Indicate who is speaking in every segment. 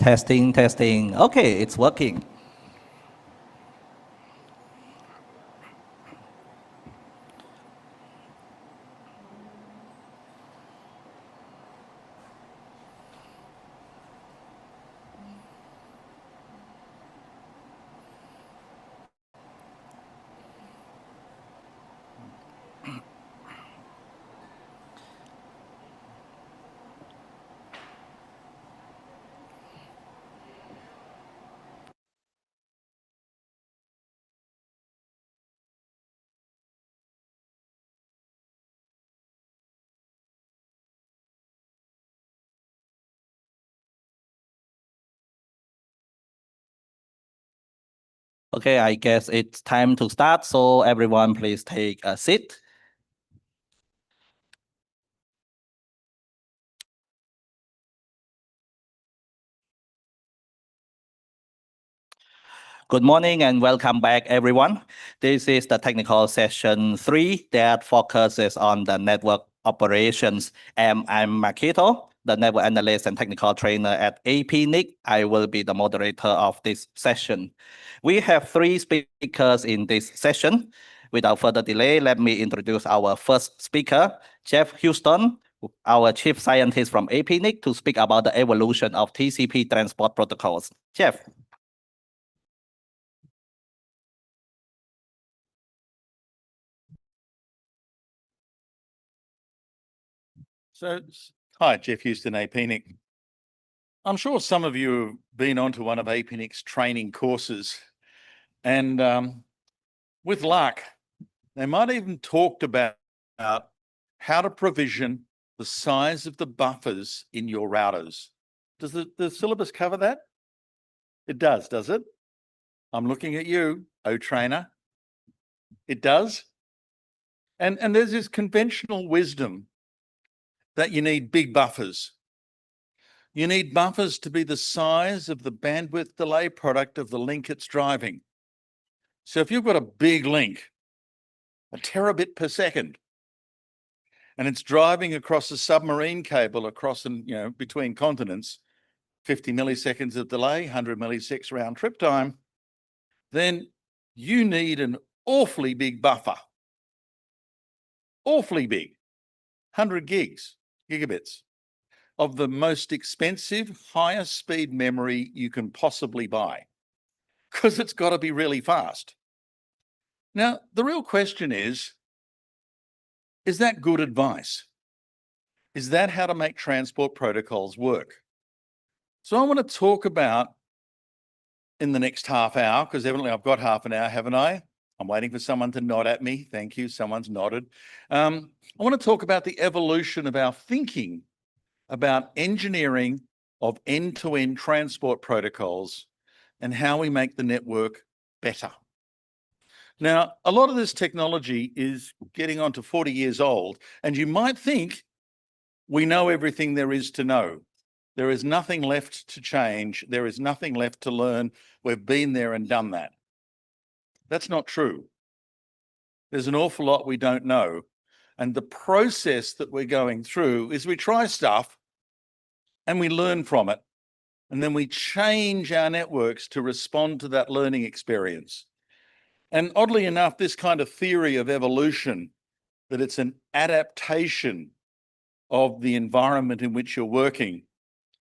Speaker 1: Testing, testing. Okay, it's working. Okay, I guess it's time to start. So everyone, please take a seat. Good morning and welcome back, everyone. This is the technical session 3 that focuses on the network operations. And I'm Makito, the network analyst and technical trainer at APNIC. I will be the moderator of this session. We have 3 speakers in this session. Without further delay, let me introduce our first speaker, Jeff Houston, our chief scientist from APNIC, to speak about the evolution of TCP transport protocols. Jeff.
Speaker 2: So, hi, Jeff Houston, APNIC. I'm sure some of you have been onto one of APNIC's training courses, and with luck, they might even talked about how to provision the size of the buffers in your routers. Does the syllabus cover that? It does it? I'm looking at you, O-trainer. It does? And there's this conventional wisdom that you need big buffers. You need buffers to be the size of the bandwidth delay product of the link it's driving. So if you've got a big link, a terabit per second, and it's driving across a submarine cable across between continents, 50 milliseconds of delay, 100 milliseconds round trip time, then you need an awfully big buffer. Awfully big, 100 gigabits of the most expensive, highest speed memory you can possibly buy, because it's got to be really fast. Now, the real question is that good advice? Is that how to make transport protocols work? So I want to talk about, in the next half hour, because evidently I've got half an hour, haven't I? I'm waiting for someone to nod at me. Thank you. Someone's nodded. I want to talk about the evolution of our thinking about engineering of end-to-end transport protocols and how we make the network better. Now, a lot of this technology is getting on to 40 years old, and you might think we know everything there is to know. There is nothing left to change. There is nothing left to learn. We've been there and done that. That's not true. There's an awful lot we don't know. And the process that we're going through is we try stuff and we learn from it. And then we change our networks to respond to that learning experience. And oddly enough, this kind of theory of evolution, that it's an adaptation of the environment in which you're working,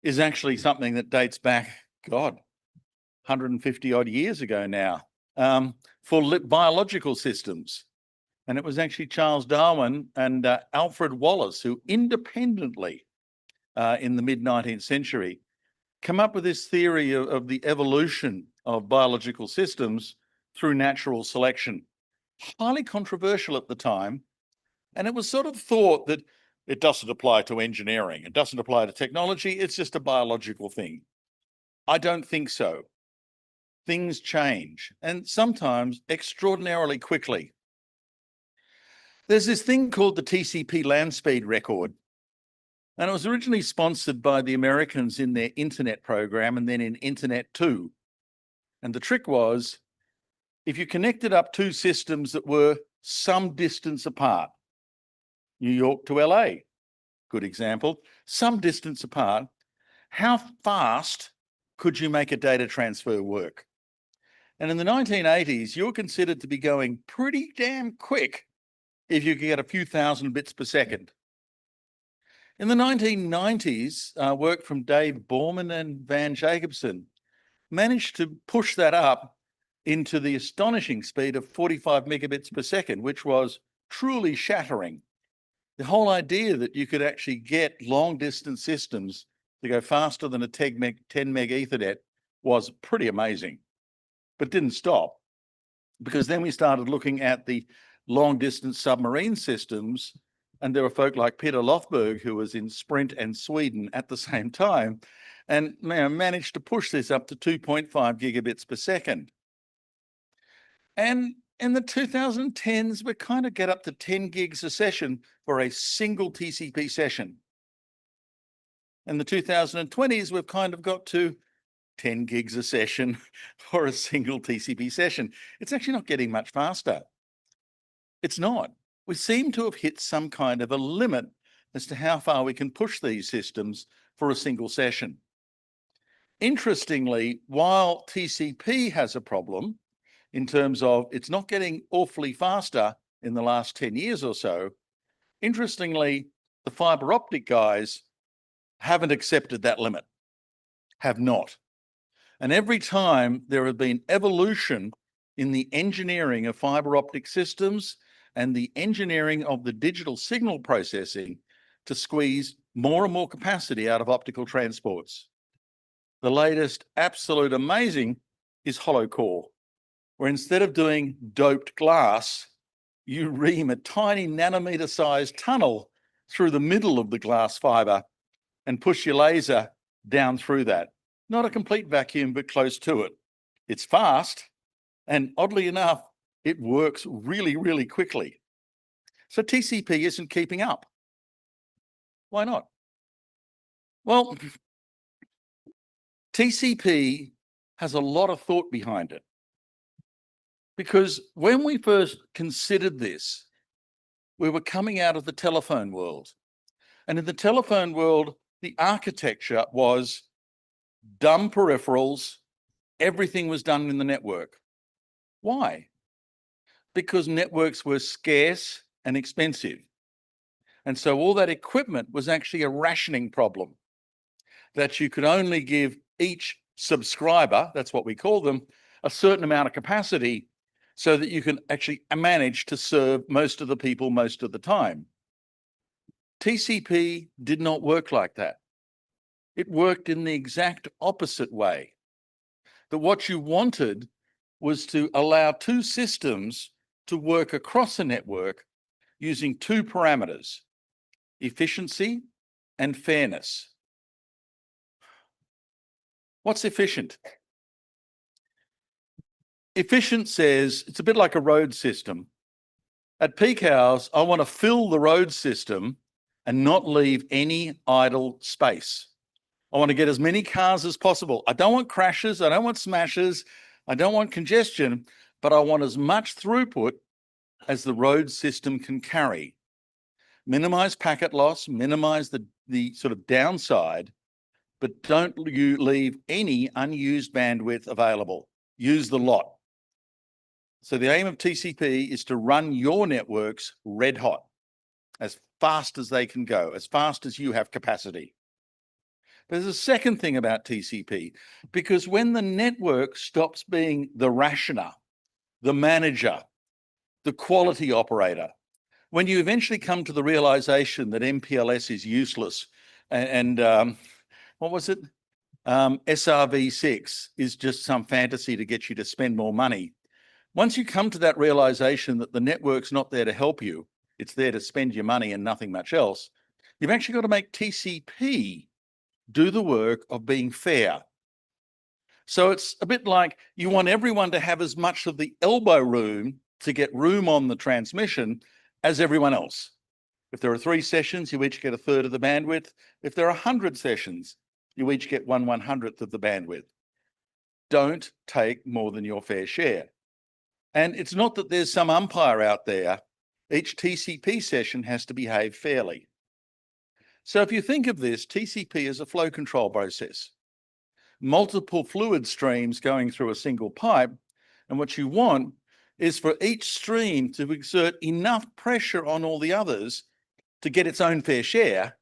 Speaker 2: is actually something that dates back, 150 odd years ago now, for biological systems. And it was actually Charles Darwin and Alfred Wallace who independently, in the mid-19th century, come up with this theory of the evolution of biological systems through natural selection. Highly controversial at the time. And it was sort of thought that it doesn't apply to engineering. It doesn't apply to technology. It's just a biological thing. I don't think so. Things change, and sometimes extraordinarily quickly. There's this thing called the TCP land speed record. And it was originally sponsored by the Americans in their internet program and then in Internet 2. And the trick was, if you connected up two systems that were some distance apart, New York to LA, good example, some distance apart, how fast could you make a data transfer work? And in the 1980s, you were considered to be going pretty damn quick if you could get a few thousand bits per second. In the 1990s, work from Dave Borman and Van Jacobson managed to push that up into the astonishing speed of 45 megabits per second, which was truly shattering. The whole idea that you could actually get long distance systems to go faster than a 10 meg Ethernet was pretty amazing, but didn't stop, because then we started looking at the long distance submarine systems, and there were folk like Peter Lothberg, who was in Sprint and Sweden at the same time, and managed to push this up to 2.5 gigabits per second. And in the 2010s, we kind of get up to 10 gigs a session for a single TCP session. In the 2020s, we've kind of got to 10 gigs a session for a single TCP session. It's actually not getting much faster. It's not. We seem to have hit some kind of a limit as to how far we can push these systems for a single session. Interestingly, while TCP has a problem in terms of it's not getting awfully faster in the last 10 years or so, interestingly, the fiber optic guys haven't accepted that limit, have not. And every time there have been evolution in the engineering of fiber optic systems and the engineering of the digital signal processing to squeeze more and more capacity out of optical transports. The latest absolute amazing is hollow core, where instead of doing doped glass, you ream a tiny nanometer-sized tunnel through the middle of the glass fiber and push your laser down through that. Not a complete vacuum, but close to it. It's fast, and oddly enough, it works really, really quickly. So TCP isn't keeping up. Why not? Well, TCP has a lot of thought behind it. Because when we first considered this, we were coming out of the telephone world. And in the telephone world, the architecture was dumb peripherals. Everything was done in the network. Why? Because networks were scarce and expensive. And so all that equipment was actually a rationing problem, that you could only give each subscriber, that's what we call them, a certain amount of capacity so that you can actually manage to serve most of the people most of the time. TCP did not work like that. It worked in the exact opposite way. That what you wanted was to allow two systems to work across a network using two parameters, efficiency and fairness. What's efficient? Efficient says it's a bit like a road system. At peak hours, I want to fill the road system and not leave any idle space. I want to get as many cars as possible. I don't want crashes. I don't want smashes. I don't want congestion, but I want as much throughput as the road system can carry. Minimize packet loss, minimize the sort of downside, but don't you leave any unused bandwidth available. Use the lot. So the aim of TCP is to run your networks red hot, as fast as they can go, as fast as you have capacity. But there's a second thing about TCP, because when the network stops being the rationer, the manager, the quality operator, when you eventually come to the realization that MPLS is useless and what was it? SRv6 is just some fantasy to get you to spend more money. Once you come to that realization that the network's not there to help you, it's there to spend your money and nothing much else, you've actually got to make TCP do the work of being fair. So it's a bit like you want everyone to have as much of the elbow room to get room on the transmission as everyone else. If there are 3 sessions, you each get a third of the bandwidth. If there are 100 sessions, you each get 1/100th of the bandwidth. Don't take more than your fair share. And it's not that there's some umpire out there. Each TCP session has to behave fairly. So if you think of this, TCP is a flow control process. multiple fluid streams going through a single pipe. And what you want is for each stream to exert enough pressure on all the others to get its own fair share,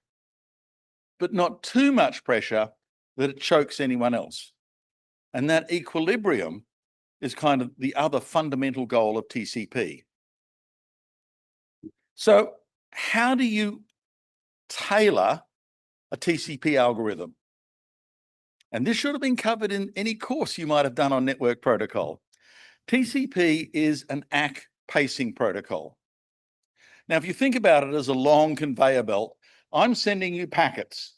Speaker 2: but not too much pressure that it chokes anyone else. And that equilibrium is kind of the other fundamental goal of TCP. So how do you tailor a TCP algorithm? And this should have been covered in any course you might have done on network protocol. TCP is an ACK pacing protocol. Now, if you think about it as a long conveyor belt, I'm sending you packets,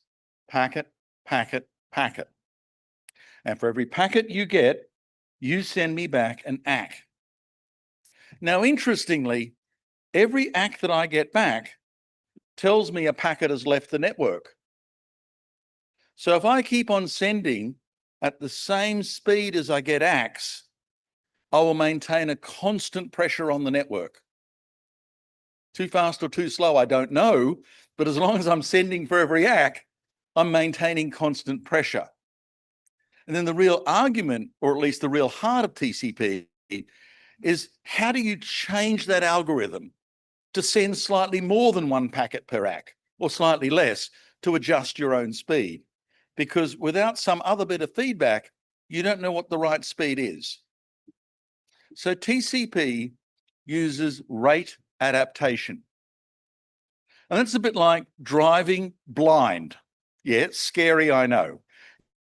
Speaker 2: packet, packet, packet. And for every packet you get, you send me back an ACK. Now, interestingly, every ACK that I get back tells me a packet has left the network. So if I keep on sending at the same speed as I get ACKs, I will maintain a constant pressure on the network. Too fast or too slow, I don't know, but as long as I'm sending for every ACK, I'm maintaining constant pressure. And then the real argument, or at least the real heart of TCP, is how do you change that algorithm to send slightly more than one packet per ACK, or slightly less, to adjust your own speed? Because without some other bit of feedback, you don't know what the right speed is. So TCP uses rate adaptation. And that's a bit like driving blind. Yeah, it's scary, I know.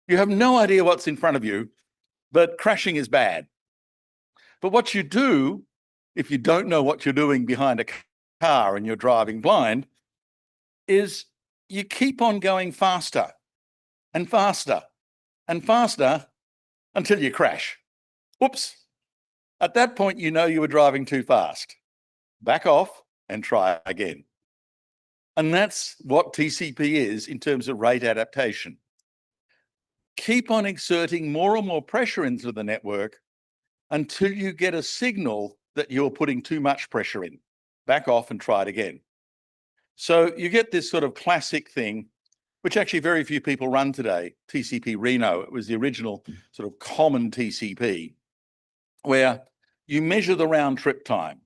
Speaker 2: You have no idea what's in front of you, but crashing is bad. But what you do, if you don't know what you're doing behind a car and you're driving blind, is you keep on going faster and faster and faster until you crash. Whoops. At that point, you know you were driving too fast. Back off and try again. And that's what TCP is in terms of rate adaptation. Keep on exerting more and more pressure into the network until you get a signal that you're putting too much pressure in. Back off and try it again. So you get this sort of classic thing, which actually very few people run today, TCP Reno. It was the original sort of common TCP, where you measure the round trip time,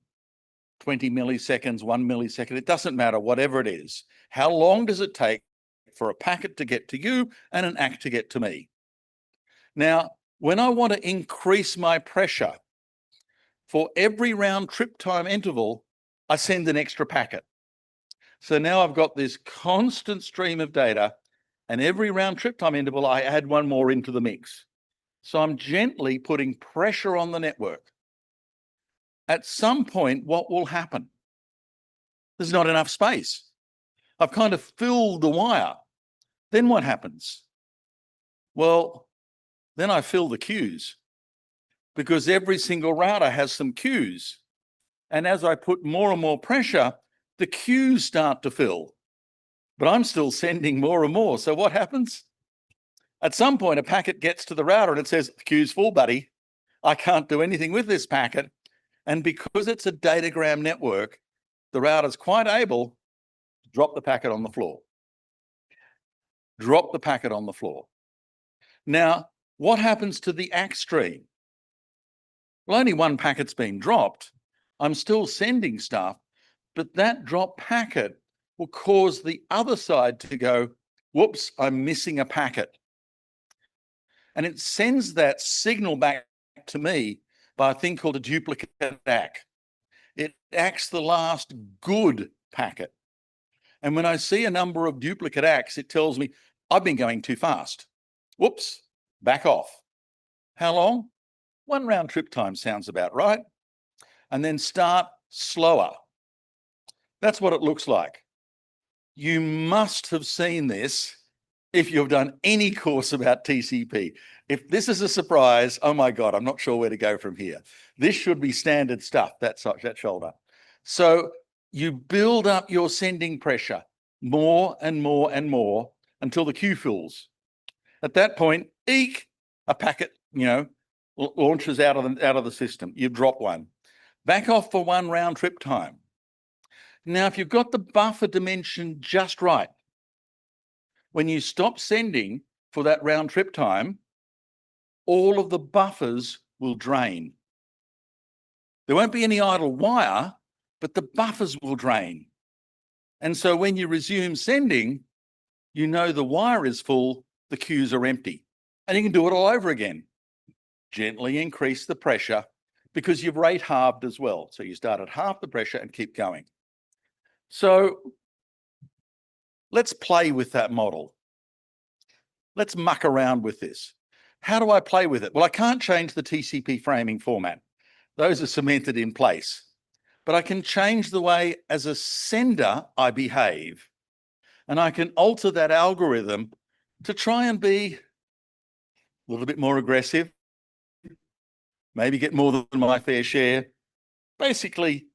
Speaker 2: 20 milliseconds, 1 millisecond, it doesn't matter, whatever it is. How long does it take for a packet to get to you and an ACK to get to me? Now, when I want to increase my pressure, for every round trip time interval, I send an extra packet. So now I've got this constant stream of data, and every round trip time interval, I add one more into the mix. So I'm gently putting pressure on the network. At some point, what will happen? There's not enough space. I've kind of filled the wire. Then what happens? Well, then I fill the queues, because every single router has some queues. And as I put more and more pressure, the queues start to fill, but I'm still sending more and more. So what happens? At some point, a packet gets to the router and it says, the queue's full, buddy. I can't do anything with this packet. And because it's a datagram network, the router's quite able to drop the packet on the floor. Drop the packet on the floor. Now, what happens to the ACK stream? Well, only one packet's been dropped. I'm still sending stuff, but that drop packet will cause the other side to go, whoops, I'm missing a packet. And it sends that signal back to me by a thing called a duplicate ACK. It ACKs the last good packet. And when I see a number of duplicate ACKs, it tells me I've been going too fast. Whoops, back off. How long? One round trip time sounds about right. And then start slower. That's what it looks like. You must have seen this if you've done any course about TCP. If this is a surprise, oh my God, I'm not sure where to go from here. This should be standard stuff, that shoulder. So you build up your sending pressure more and more and more until the queue fills. At that point, eek, a packet, launches out of the system. You've dropped one. Back off for one round trip time. Now, if you've got the buffer dimension just right, when you stop sending for that round trip time, all of the buffers will drain. There won't be any idle wire, but the buffers will drain. And so when you resume sending, you know the wire is full, the queues are empty. And you can do it all over again. Gently increase the pressure because you've rate halved as well. So you start at half the pressure and keep going. So let's play with that model. Let's muck around with this. How do I play with it? Well, I can't change the TCP framing format. Those are cemented in place. But I can change the way as a sender I behave. And I can alter that algorithm to try and be a little bit more aggressive, maybe get more than my fair share. Basically,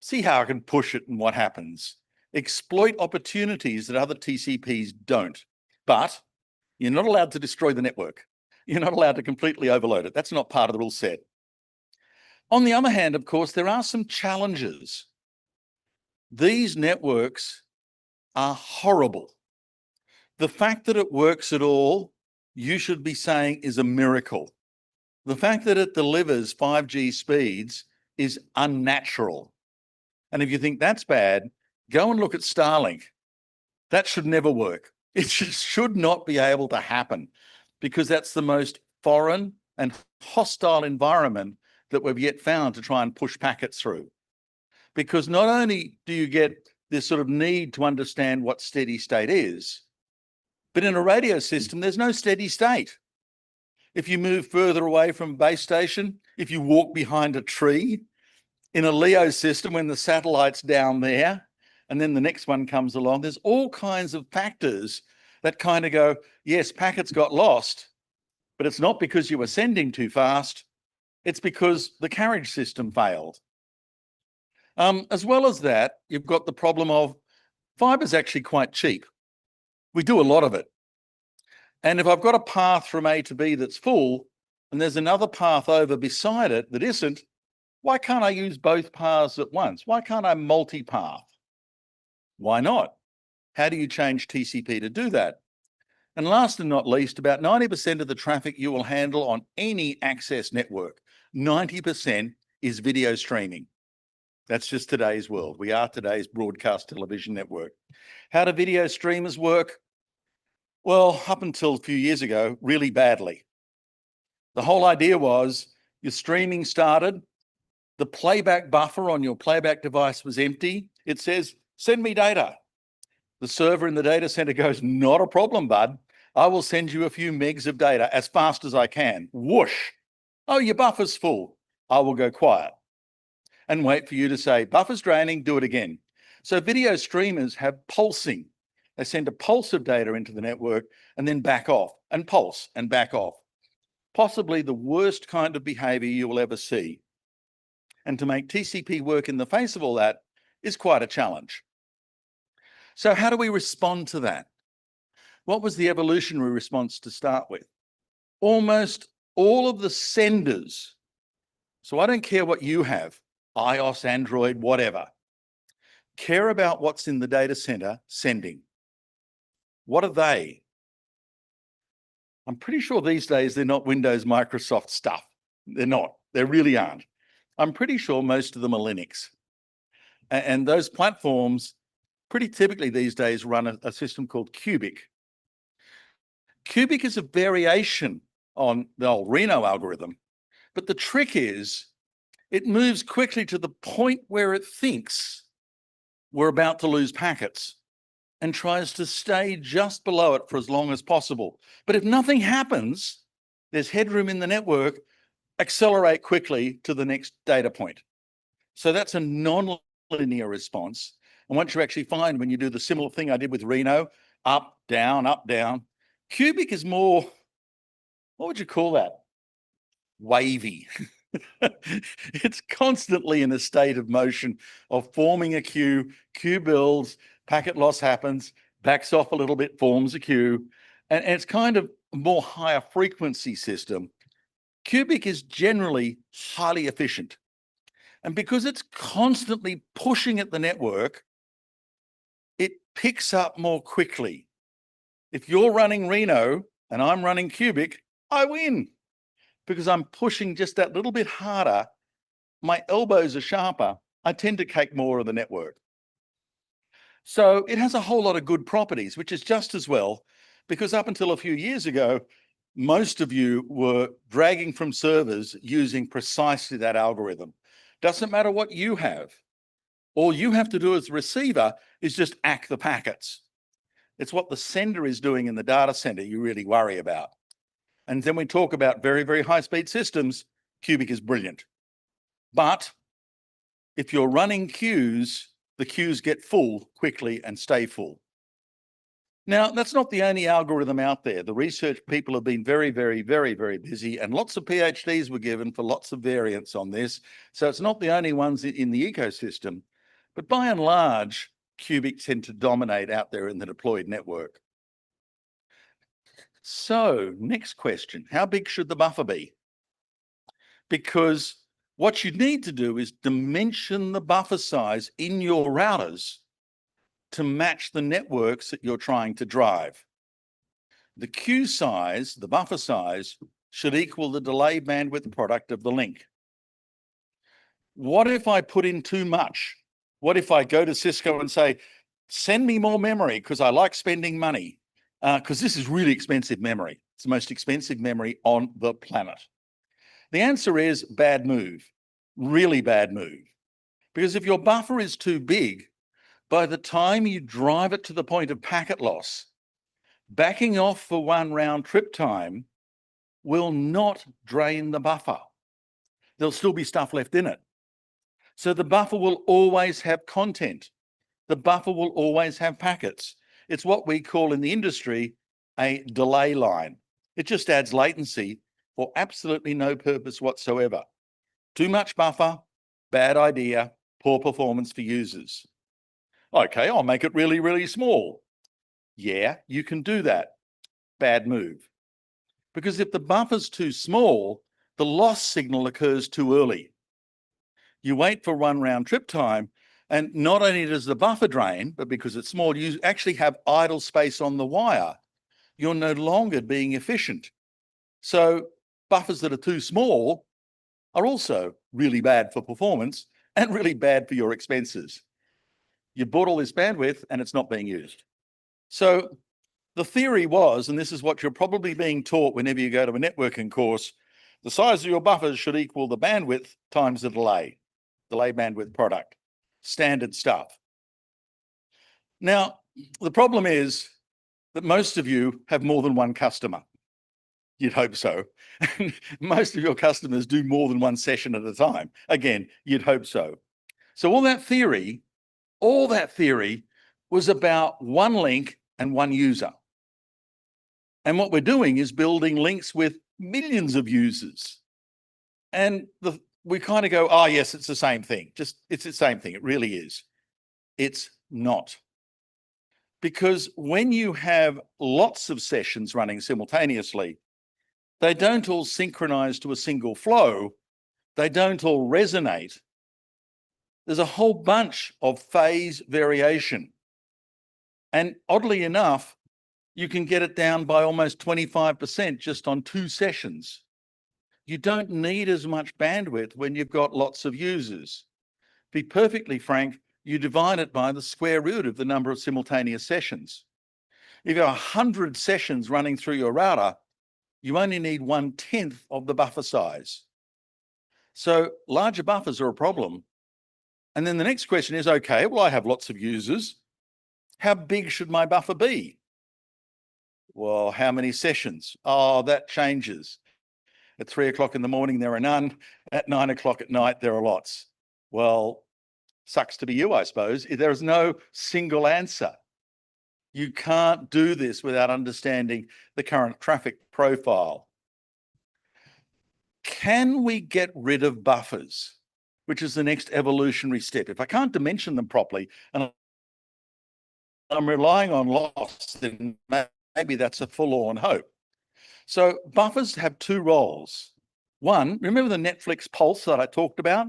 Speaker 2: see how I can push it and what happens. Exploit opportunities that other TCPs don't. But you're not allowed to destroy the network. You're not allowed to completely overload it. That's not part of the rule set. On the other hand, of course, there are some challenges. These networks are horrible. The fact that it works at all, you should be saying, is a miracle. The fact that it delivers 5G speeds is unnatural. And if you think that's bad, go and look at Starlink. That should never work. It just should not be able to happen because that's the most foreign and hostile environment that we've yet found to try and push packets through. Because not only do you get this sort of need to understand what steady state is, but in a radio system, there's no steady state. If you move further away from a base station, if you walk behind a tree, in a LEO system, when the satellite's down there, and then the next one comes along, there's all kinds of factors that kind of go, yes, packets got lost, but it's not because you were sending too fast, it's because the carriage system failed. As well as that, you've got the problem of fiber's actually quite cheap. We do a lot of it. And if I've got a path from A to B that's full, and there's another path over beside it that isn't, why can't I use both paths at once? Why can't I multi-path? Why not? How do you change TCP to do that? And last and not least, about 90% of the traffic you will handle on any access network, 90% is video streaming. That's just today's world. We are today's broadcast television network. How do video streamers work? Well, up until a few years ago, really badly. The whole idea was your streaming started, the playback buffer on your playback device was empty. It says, send me data. The server in the data center goes, not a problem, bud. I will send you a few megs of data as fast as I can. Whoosh. Oh, your buffer's full. I will go quiet and wait for you to say, buffer's draining, do it again. So video streamers have pulsing. They send a pulse of data into the network and then back off and pulse and back off. Possibly the worst kind of behavior you will ever see. And to make TCP work in the face of all that is quite a challenge. So how do we respond to that? What was the evolutionary response to start with? Almost all of the senders, so I don't care what you have, iOS, Android, whatever, care about what's in the data center sending. What are they? I'm pretty sure these days they're not Windows, Microsoft stuff. They're not. They really aren't. I'm pretty sure most of them are Linux. And those platforms pretty typically these days run a system called Cubic. Cubic is a variation on the old Reno algorithm, but the trick is it moves quickly to the point where it thinks we're about to lose packets and tries to stay just below it for as long as possible. But if nothing happens, there's headroom in the network, accelerate quickly to the next data point. So that's a non-linear response. And once you actually find when you do the similar thing I did with Reno, up, down, Cubic is more, what would you call that? Wavy. It's constantly in a state of motion of forming a queue builds, packet loss happens, backs off a little bit, forms a queue, and it's kind of a more higher frequency system. Cubic is generally highly efficient. And because it's constantly pushing at the network, it picks up more quickly. If you're running Reno and I'm running Cubic, I win. because I'm pushing just that little bit harder. My elbows are sharper. I tend to cake more of the network. So it has a whole lot of good properties, which is just as well, because up until a few years ago, most of you were dragging from servers using precisely that algorithm. Doesn't matter what you have. All you have to do as a receiver is just ACK the packets. It's what the sender is doing in the data center you really worry about. And then we talk about very, very high-speed systems, Cubic is brilliant. But if you're running queues, the queues get full quickly and stay full. Now, that's not the only algorithm out there. The research people have been very, very, very, very busy, and lots of PhDs were given for lots of variants on this. So it's not the only ones in the ecosystem. But by and large, Cubic tend to dominate out there in the deployed network. So next question, how big should the buffer be? Because what you need to do is dimension the buffer size in your routers to match the networks that you're trying to drive. The queue size, the buffer size, should equal the delay bandwidth product of the link. What if I put in too much? What if I go to Cisco and say, send me more memory because I like spending money? Because this is really expensive memory. It's the most expensive memory on the planet. The answer is bad move, really bad move. Because if your buffer is too big, by the time you drive it to the point of packet loss, backing off for one round trip time will not drain the buffer. There'll still be stuff left in it. So the buffer will always have content. The buffer will always have packets. It's what we call in the industry a delay line. It just adds latency for absolutely no purpose whatsoever. Too much buffer, bad idea, poor performance for users. Okay, I'll make it really, really small. Yeah, you can do that. Bad move. Because if the buffer's too small, the loss signal occurs too early. You wait for one round trip time, and not only does the buffer drain, but because it's small, you actually have idle space on the wire. You're no longer being efficient. So buffers that are too small are also really bad for performance and really bad for your expenses. You bought all this bandwidth and it's not being used. So the theory was, and this is what you're probably being taught whenever you go to a networking course, the size of your buffers should equal the bandwidth times the delay bandwidth product, standard stuff. Now, the problem is that most of you have more than one customer. You'd hope so. Most of your customers do more than one session at a time. Again, you'd hope so. So all that theory was about one link and one user. And what we're doing is building links with millions of users. And we kind of go, oh, yes, it's the same thing. It's the same thing. It really is. It's not. Because when you have lots of sessions running simultaneously, they don't all synchronize to a single flow. They don't all resonate. There's a whole bunch of phase variation. And oddly enough, you can get it down by almost 25% just on 2 sessions. You don't need as much bandwidth when you've got lots of users. To be perfectly frank, you divide it by the square root of the number of simultaneous sessions. If you have 100 sessions running through your router, you only need 1/10 of the buffer size. So larger buffers are a problem. And then the next question is, okay, well, I have lots of users. How big should my buffer be? Well, how many sessions? Oh, that changes. At 3 o'clock in the morning, there are none. At 9 o'clock at night, there are lots. Well, sucks to be you, I suppose. There is no single answer. You can't do this without understanding the current traffic profile. Can we get rid of buffers, which is the next evolutionary step? If I can't dimension them properly and I'm relying on loss, then maybe that's a forlorn hope. So buffers have 2 roles. One, remember the Netflix pulse that I talked about?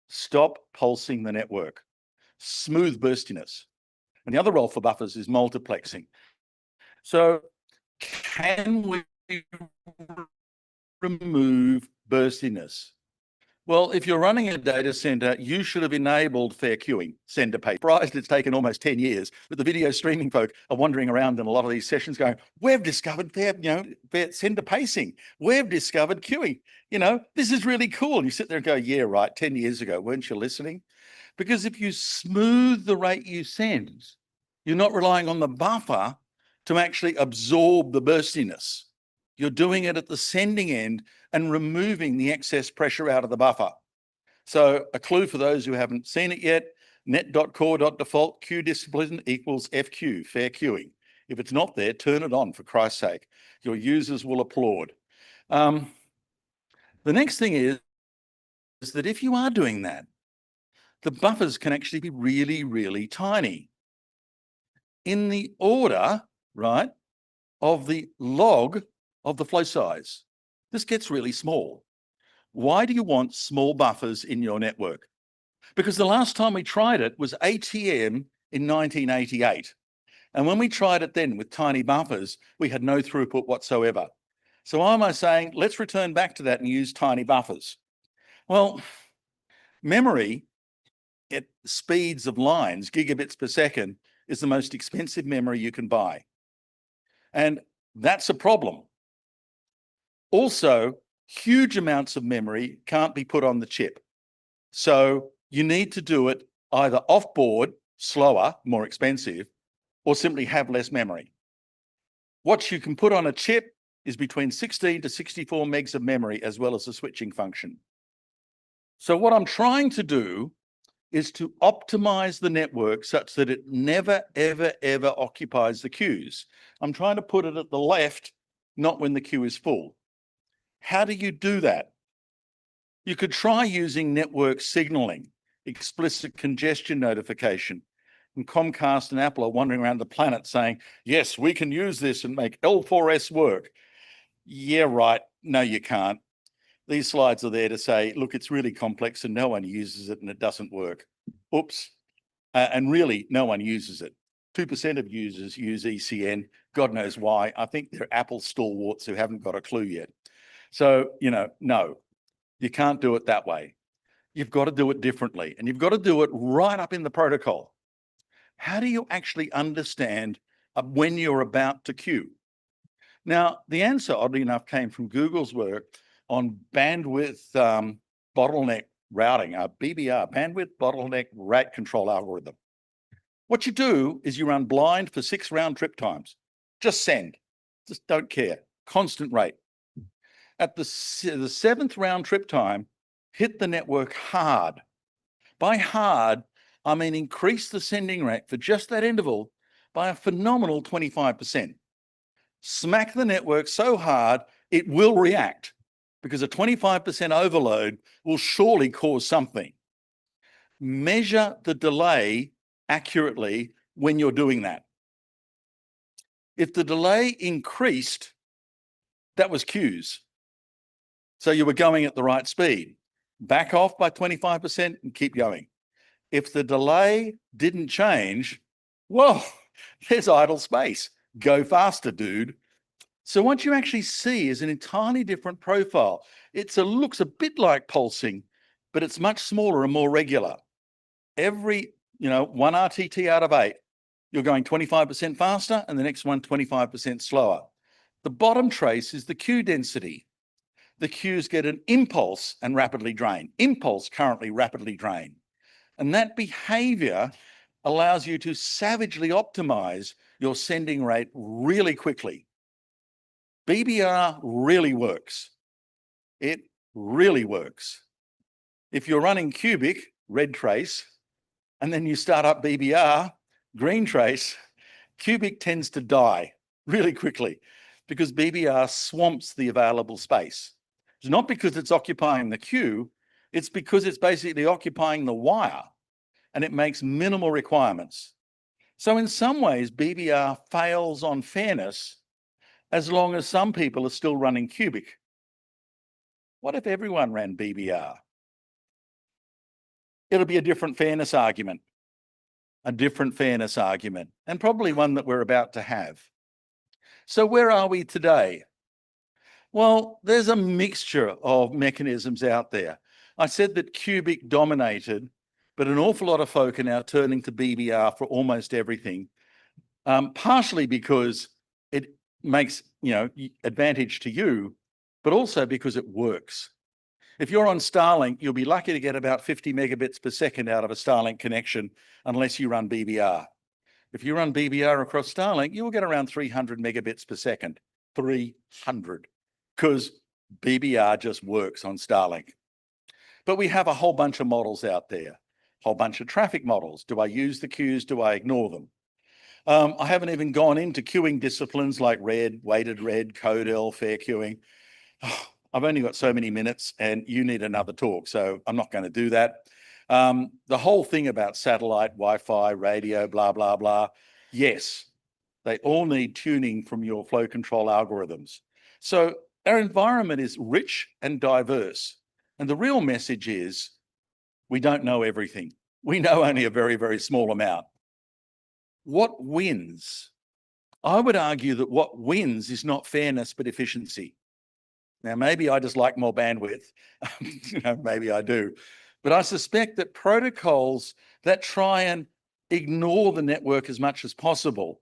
Speaker 2: Stop pulsing the network. Smooth burstiness. And the other role for buffers is multiplexing. So can we remove burstiness. Well, if you're running a data center, you should have enabled fair queuing, sender pay. Surprised it's taken almost 10 years, but the video streaming folk are wandering around in a lot of these sessions going, we've discovered fair sender pacing. We've discovered queuing. This is really cool. And you sit there and go, yeah, right, 10 years ago, weren't you listening? Because if you smooth the rate you send, you're not relying on the buffer to actually absorb the burstiness. You're doing it at the sending end and removing the excess pressure out of the buffer. So a clue for those who haven't seen it yet, net.core.default queue discipline equals FQ, fair queuing. If it's not there, turn it on for Christ's sake. Your users will applaud. The next thing is that if you are doing that, the buffers can actually be really, really tiny. In the order, right, of the log of the flow size. This gets really small. Why do you want small buffers in your network? Because the last time we tried it was ATM in 1988. And when we tried it then with tiny buffers, we had no throughput whatsoever. So why am I saying, let's return back to that and use tiny buffers? Well, memory at speeds of lines, gigabits per second, is the most expensive memory you can buy. And that's a problem. Also, huge amounts of memory can't be put on the chip. So you need to do it either off-board, slower, more expensive, or simply have less memory. What you can put on a chip is between 16 to 64 megs of memory, as well as a switching function. So what I'm trying to do is to optimize the network such that it never, ever, ever occupies the queues. I'm trying to put it at the left, not when the queue is full. How do you do that? You could try using network signaling, explicit congestion notification. And Comcast and Apple are wandering around the planet saying, yes, we can use this and make L4S work. Yeah, right. No, you can't. These slides are there to say, look, it's really complex and no one uses it and it doesn't work. Oops. And really, no one uses it. 2% of users use ECN. God knows why. I think they're Apple stalwarts who haven't got a clue yet. So, no, you can't do it that way. You've got to do it differently, and you've got to do it right up in the protocol. How do you actually understand when you're about to queue? Now, the answer, oddly enough, came from Google's work on bandwidth bottleneck routing, BBR, bandwidth bottleneck rate control algorithm. What you do is you run blind for 6 round trip times. Just send. Just don't care. Constant rate. At the 7th round trip time, hit the network hard. By hard, I mean increase the sending rate for just that interval by a phenomenal 25%. Smack the network so hard, it will react, because a 25% overload will surely cause something. Measure the delay accurately when you're doing that. If the delay increased, that was queues. So you were going at the right speed. Back off by 25% and keep going. If the delay didn't change, well, there's idle space. Go faster, dude. So what you actually see is an entirely different profile. It looks a bit like pulsing, but it's much smaller and more regular. Every, 1 RTT out of 8, you're going 25% faster, and the next one 25% slower. The bottom trace is the queue density. The queues get an impulse and rapidly drain. Impulse currently rapidly drain. And that behavior allows you to savagely optimize your sending rate really quickly. BBR really works. It really works. If you're running cubic, red trace, and then you start up BBR, green trace, cubic tends to die really quickly because BBR swamps the available space. It's not because it's occupying the queue, it's because it's basically occupying the wire, and it makes minimal requirements. So in some ways, BBR fails on fairness as long as some people are still running cubic. What if everyone ran BBR? It'll be a different fairness argument, and probably one that we're about to have. So where are we today? Well, there's a mixture of mechanisms out there. I said that cubic dominated, but an awful lot of folk are now turning to BBR for almost everything, partially because it makes, advantage to you, but also because it works. If you're on Starlink, you'll be lucky to get about 50 megabits per second out of a Starlink connection unless you run BBR. If you run BBR across Starlink, you will get around 300 megabits per second. 300, because BBR just works on Starlink. But we have a whole bunch of models out there, a whole bunch of traffic models. Do I use the queues? Do I ignore them? I haven't even gone into queuing disciplines like red, weighted red, codel, fair queuing. I've only got so many minutes and you need another talk, so I'm not going to do that. The whole thing about satellite, Wi-Fi, radio, blah, blah, blah. Yes, they all need tuning from your flow control algorithms. So our environment is rich and diverse. And the real message is we don't know everything. We know only a very, very small amount. What wins? I would argue that what wins is not fairness, but efficiency. Now, maybe I just like more bandwidth. Maybe I do. But I suspect that protocols that try and ignore the network as much as possible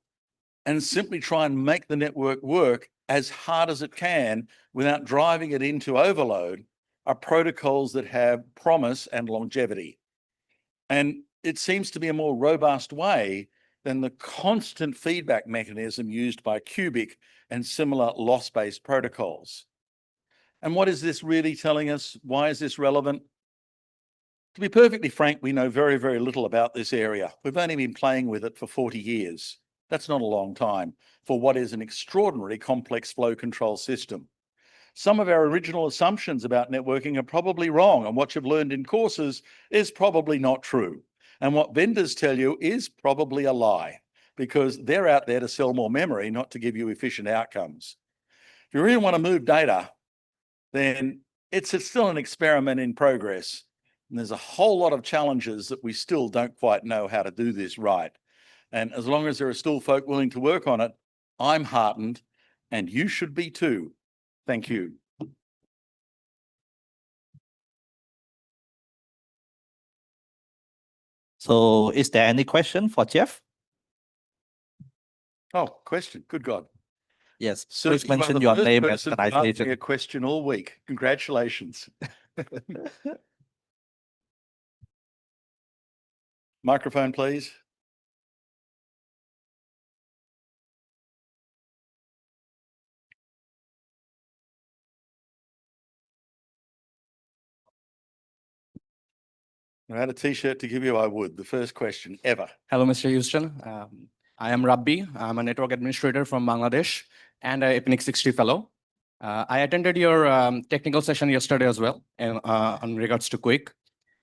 Speaker 2: and simply try and make the network work as hard as it can without driving it into overload are protocols that have promise and longevity. And it seems to be a more robust way than the constant feedback mechanism used by cubic and similar loss-based protocols. And what is this really telling us? Why is this relevant? To be perfectly frank, we know very, very little about this area. We've only been playing with it for 40 years. That's not a long time for what is an extraordinary complex flow control system. Some of our original assumptions about networking are probably wrong, and what you've learned in courses is probably not true. And what vendors tell you is probably a lie, because they're out there to sell more memory, not to give you efficient outcomes. If you really want to move data, then it's still an experiment in progress. And there's a whole lot of challenges that we still don't quite know how to do this right. And as long as there are still folk willing to work on it, I'm heartened, and you should be too. Thank you.
Speaker 1: So is there any question for Jeff?
Speaker 2: Oh, question. Good God.
Speaker 1: Yes,
Speaker 2: So
Speaker 1: please mention your name and
Speaker 2: asked me
Speaker 1: organization.
Speaker 2: a question all week. Congratulations. Microphone, please. If I had a t-shirt to give you, I would. The first question ever.
Speaker 3: Hello, Mr. Houston. I am Rabbi. I'm a network administrator from Bangladesh and a EPNIC 60 fellow. I attended your technical session yesterday as well on regards to Quick.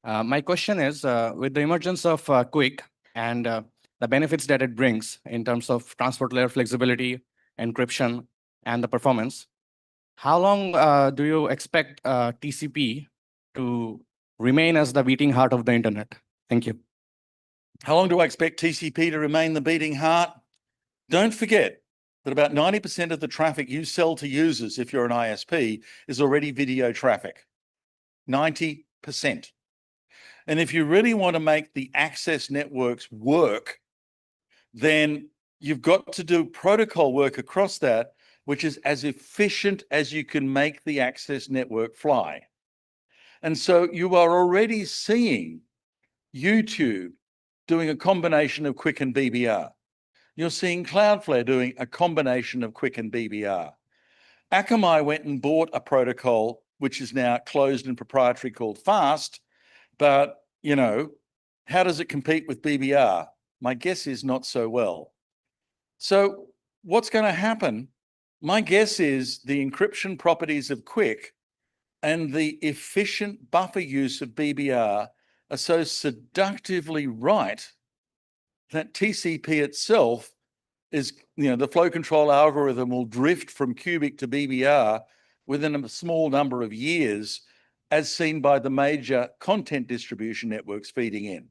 Speaker 3: My question is, with the emergence of Quick and the benefits that it brings in terms of transport layer flexibility, encryption, and the performance, how long do you expect TCP to remain as the beating heart of the internet? Thank you.
Speaker 2: How long do I expect TCP to remain the beating heart? Don't forget that about 90% of the traffic you sell to users, if you're an ISP, is already video traffic. 90%. And if you really want to make the access networks work, then you've got to do protocol work across that, which is as efficient as you can make the access network fly. And so you are already seeing YouTube doing a combination of Quick and BBR. You're seeing Cloudflare doing a combination of Quick and BBR. Akamai went and bought a protocol, which is now closed and proprietary, called Fast. But, how does it compete with BBR? My guess is not so well. So what's going to happen? My guess is the encryption properties of Quick and the efficient buffer use of BBR are so seductively right that TCP itself is, the flow control algorithm will drift from cubic to BBR within a small number of years, as seen by the major content distribution networks feeding in.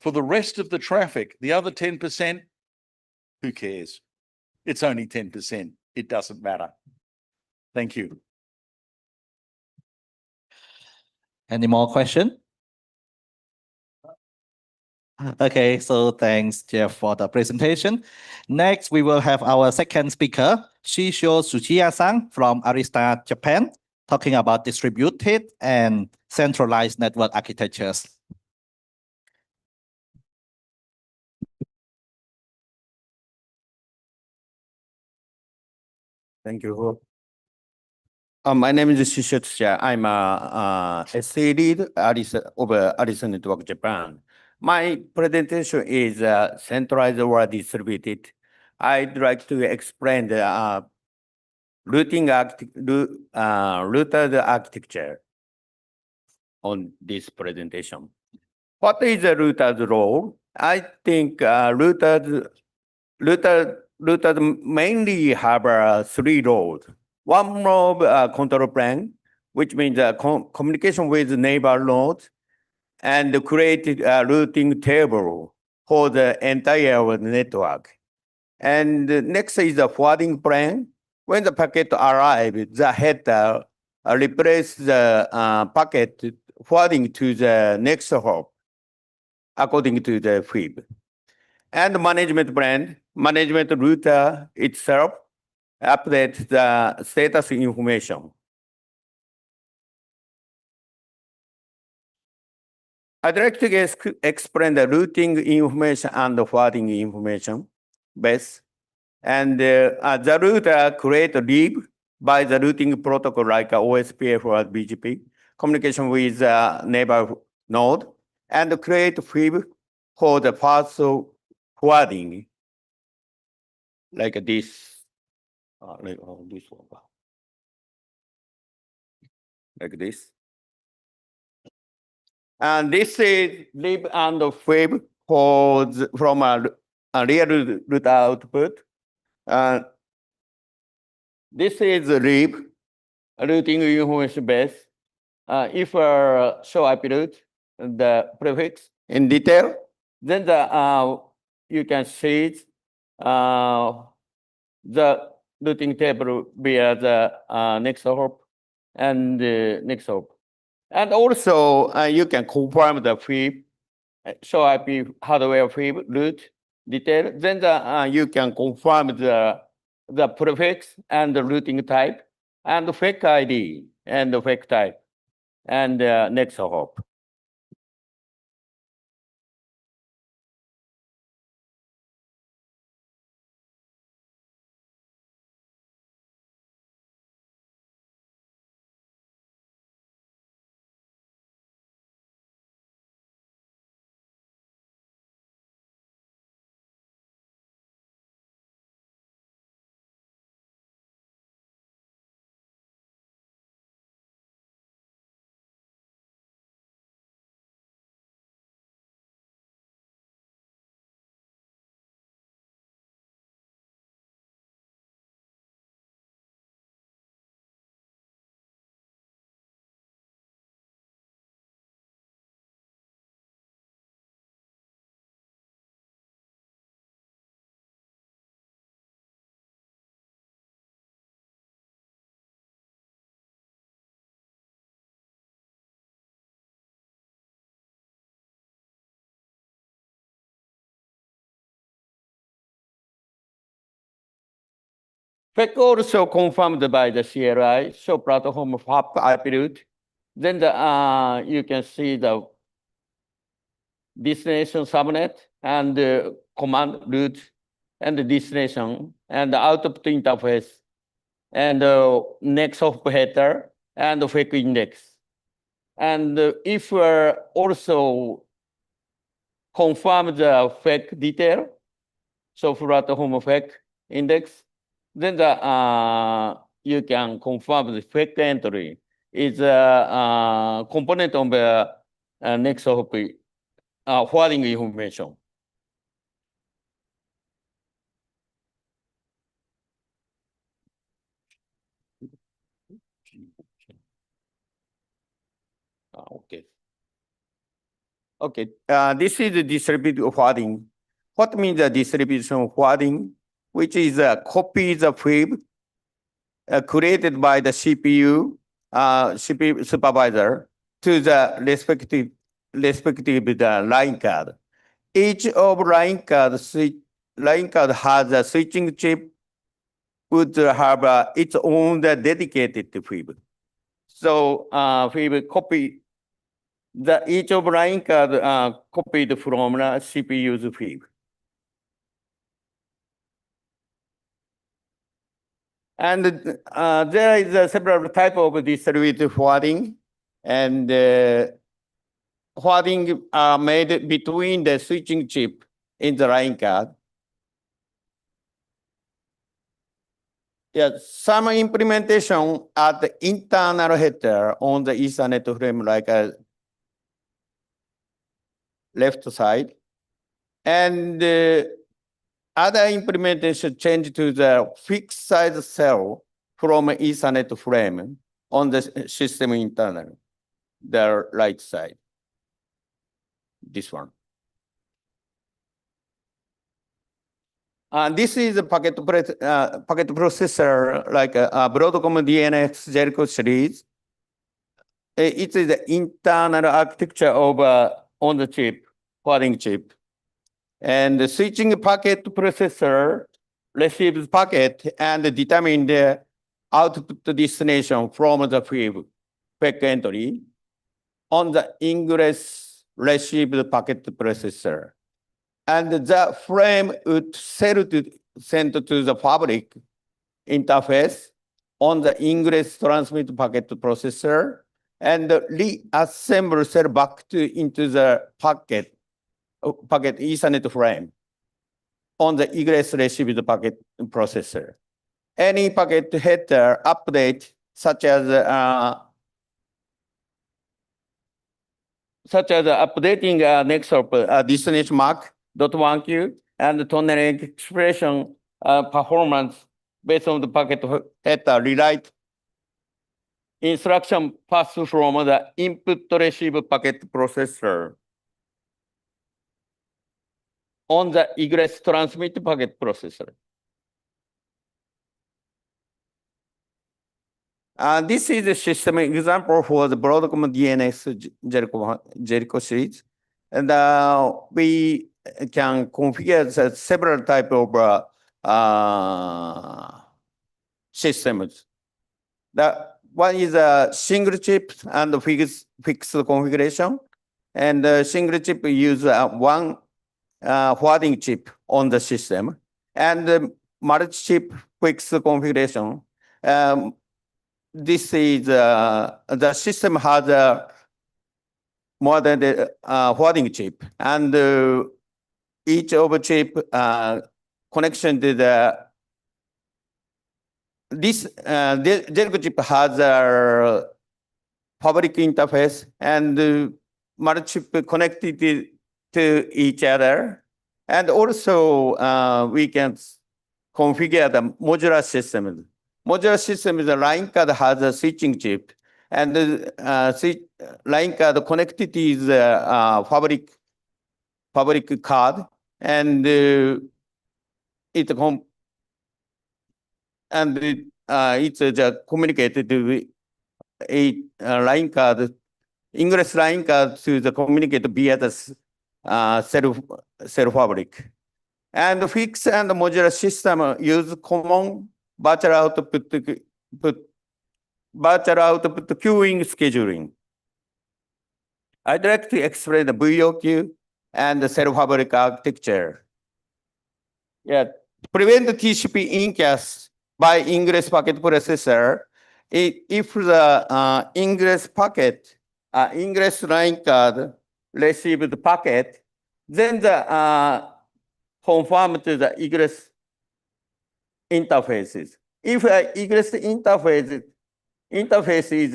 Speaker 2: For the rest of the traffic, the other 10%, who cares? It's only 10%. It doesn't matter. Thank you.
Speaker 1: Any more question? Okay, so thanks, Jeff, for the presentation. Next, we will have our second speaker, Shisho Tsuchiya-san from Arista, Japan, talking about distributed and centralized network architectures.
Speaker 4: Thank you. My name is Shisho Tsuchiya. I'm a SA lead of Arista Network Japan. My presentation is centralized or distributed. I'd like to explain the routed architecture on this presentation. What is the router's role? I think routers mainly have three roles. One role, control plane, which means communication with neighbor nodes, and create a routing table for the entire network. And next is the forwarding plane. When the packet arrives, the header replaces the packet forwarding to the next hop according to the FIB. And management plane, management router itself updates the status information. I'd like to explain the routing information and the forwarding information best. And the router create a lib by the routing protocol like OSPF or BGP, communication with neighbor node, and create FIB for the path forwarding, like this, like this. And this is lib and FIB from a real route output. This is lib, routing information base. If show IP route, the prefix in detail, then you can see the routing table via the next hop and the next hop. And also, you can confirm the FIB, show IP hardware FIB route detail. Then you can confirm the prefix and the routing type and the fake ID and the fake type and next hop. FEC also confirmed by the CLI, show platform of hop IP route. Then you can see the destination subnet and the command route and the destination and the output interface and the next hop header and the FEC index. And if we also confirm the FEC detail, so platform FEC index, then you can confirm the FEC entry is a component of the next hop forwarding information. Okay. Okay. This is the distributed forwarding. What means the distribution forwarding? Which is copy the FIB created by the CPU supervisor to the respective the line card. Each of line card has a switching chip would have its own dedicated fib. So fib copy each of line card copied from the CPU's fib. And there is several type of distributed forwarding, and forwarding are made between the switching chip in the line card. Yeah, some implementation at the internal header on the Ethernet frame, like a left side, and other implementation change to the fixed size cell from Ethernet frame on the system internal, the right side. This one. This is a packet processor like Broadcom DNX Jericho series. It is the internal architecture of on the chip, forwarding chip. And the switching packet processor receives packet and determine the output destination from the fib PEC entry on the ingress received packet processor. And the frame would send to the fabric interface on the ingress transmit packet processor and reassemble cell back into the packet Ethernet frame on the egress received packet processor. Any packet header update such as updating next of destination mark .1Q and tunnel expression performance based on the packet header rewrite instruction passed from the input receive packet processor on the egress transmit packet processor. This is a system example for the Broadcom DNS Jericho series. And we can configure several type of systems. The one is a single chip and fixed configuration. And single chip use one forwarding chip on the system. And multi-chip fixed configuration. This is the system has more than the forwarding chip, and each of chip connection to this Jericho chip has a fabric interface and multi-chip connected to each other, and also we can configure the modular system. Modular system is a line card has a switching chip, and line card connected is fabric card, and it's communicated to a line card, ingress line card to the communicate via the cell fabric. And fixed and modular system use common virtual output queuing scheduling. I'd like to explain the VOQ and the cell fabric architecture. Yeah, prevent the TCP incast by ingress packet processor. If the ingress packet, ingress line card receive the packet, then the confirm to the egress interfaces. If egress interface is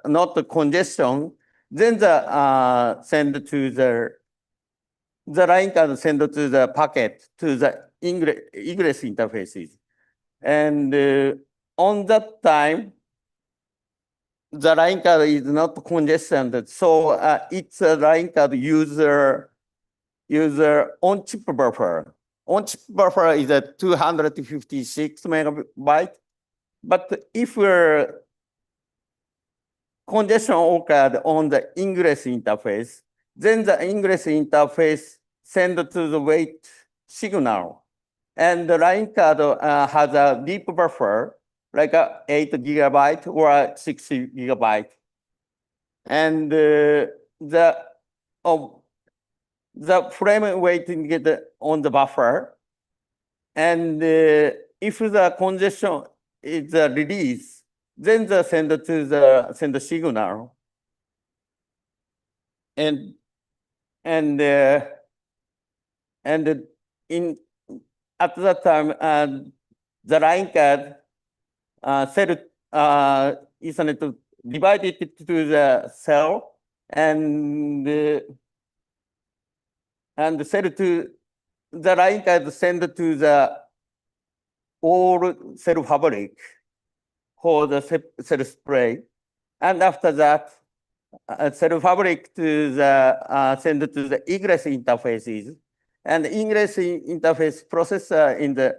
Speaker 4: not congestion, then the send to the line card send to the packet to the egress interfaces. And on that time, the line card is not congested, so it's a line card user on-chip buffer. On-chip buffer is a 256 megabyte, But if congestion occurred on the ingress interface, then the ingress interface send to the wait signal. And the line card has a deep buffer, like a 8 gigabyte or 60 gigabyte. And the frame waiting get on the buffer. And if the congestion is released, then the send the signal. And at that time, the line card Ethernet divided it to the cell and sell to the line card send to the all cell fabric for the cell spray. And after that, cell fabric to the send to the egress interfaces, and ingress interface processor in the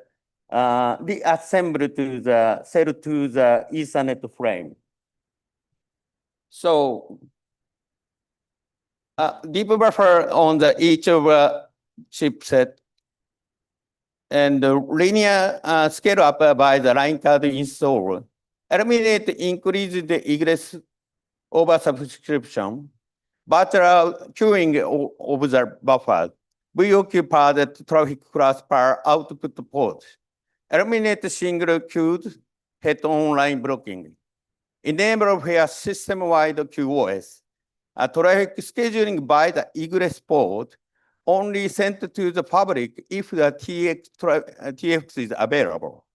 Speaker 4: reassemble to the cell to the Ethernet frame. So deep buffer on the each of chipset, and the linear scale up by the line card install. Eliminate increase the egress over subscription. Virtual queuing of the buffer. We occupy the traffic class per output port. Eliminate single queued head-on line blocking. Enable where system-wide QoS. Traffic scheduling by the egress port only sent to the public if the TX is available.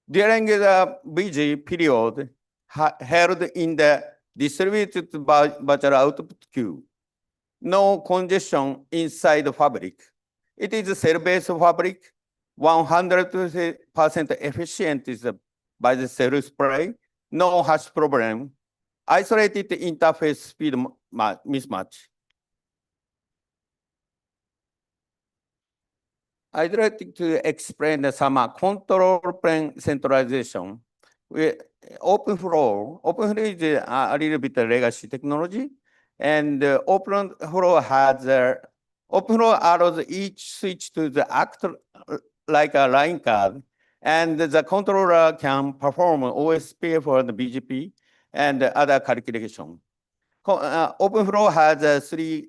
Speaker 4: During the busy period held in the distributed virtual output queue. No congestion inside the fabric. It is a cell-based fabric, 100% efficient by the cell spray, no hash problem, isolated interface speed mismatch. I'd like to explain some control plane centralization. OpenFlow is a little bit legacy technology, and OpenFlow allows each switch to act like a line card, and the controller can perform OSPF for the BGP and other calculation. OpenFlow has three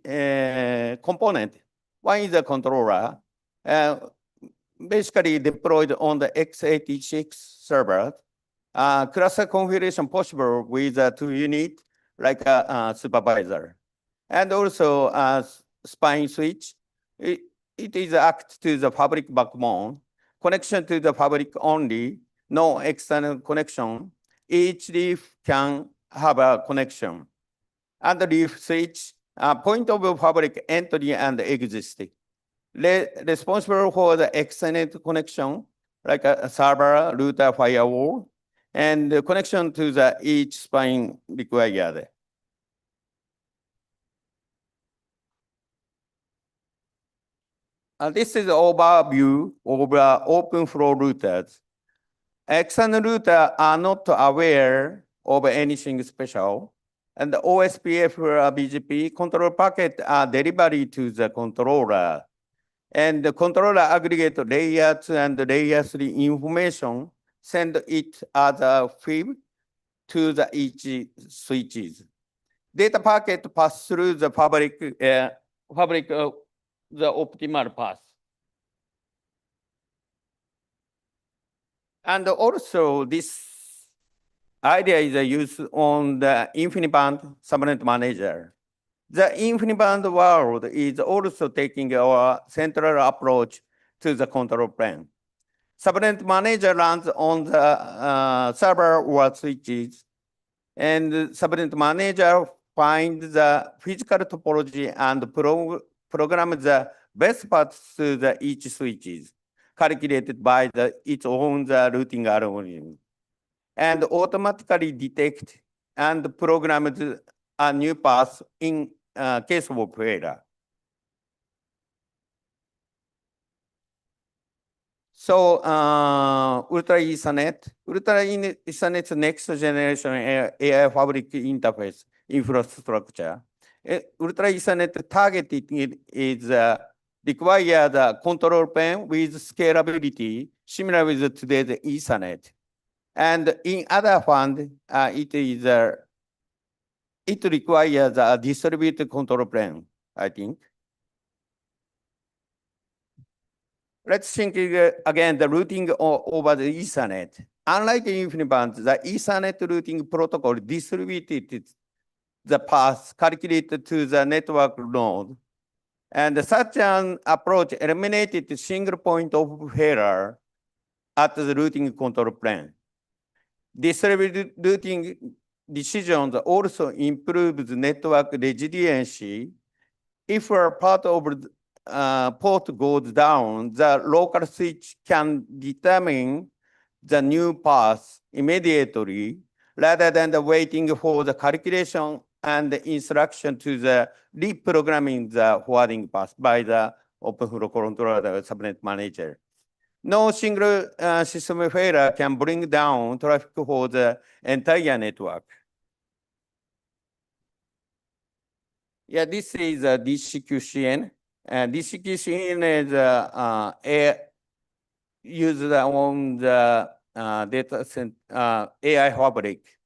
Speaker 4: components. One is the controller, basically deployed on the x86 server. Cluster configuration possible with 2 units like a supervisor. And also a spine switch. It is act to the fabric backbone. Connection to the fabric only, no external connection. Each leaf can have a connection. And the leaf switch, point of fabric entry and exit. Responsible for the external connection, like a server, router, firewall, and the connection to the each spine required. This is an overview of OpenFlow routers. External routers are not aware of anything special, and the OSPF BGP control packet are delivered to the controller. And the controller aggregate layer 2 and layer 3 information, send it as a FIB to the each switches. Data packet pass through the fabric, the optimal path. And also this idea is used on the InfiniBand subnet manager. The InfiniBand world is also taking our central approach to the control plane. Subnet manager runs on the server or switches, and subnet manager finds the physical topology and programs the best paths to the each switches, calculated by its own routing algorithm, and automatically detect and programs a new path in case of failure. So Ultra Ethernet's next generation AI fabric interface infrastructure. Ultra Ethernet targeting is require the control plane with scalability similar with today's Ethernet. And in other hand, it requires a distributed control plane, I think. Let's think again the routing over the Ethernet. Unlike InfiniBand, the Ethernet routing protocol distributed the path calculated to the network node. And such an approach eliminated the single point of failure at the routing control plane. Distributed routing decisions also improves network resiliency. If a part of the port goes down, the local switch can determine the new path immediately rather than waiting for the calculation and the instruction to the reprogramming the forwarding path by the OpenFlow controller, the subnet manager. No single system failure can bring down traffic for the entire network. Yeah, this is DCQCN. DCQCN is used on the data center AI fabric.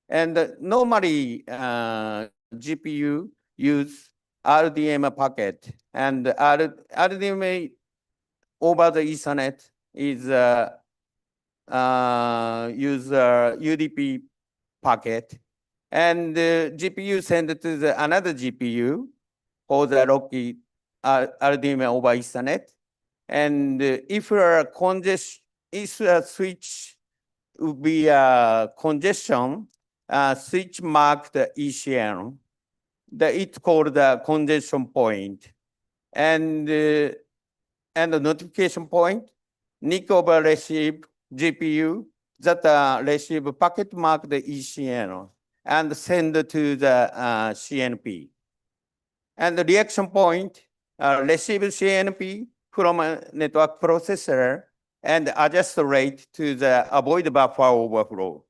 Speaker 4: And normally GPU use RDMA packet, and RDMA over the Ethernet is use UDP packet. And the GPU send it to another GPU for the Rocky RDMA over Ethernet. And if a switch would be a congestion, switch marked ECN, it's called the congestion point. And the notification point, NIC over receive GPU that receive packet marked ECN and send to the CNP. And the reaction point receive CNP from a network processor and adjust the rate to the avoid buffer overflow.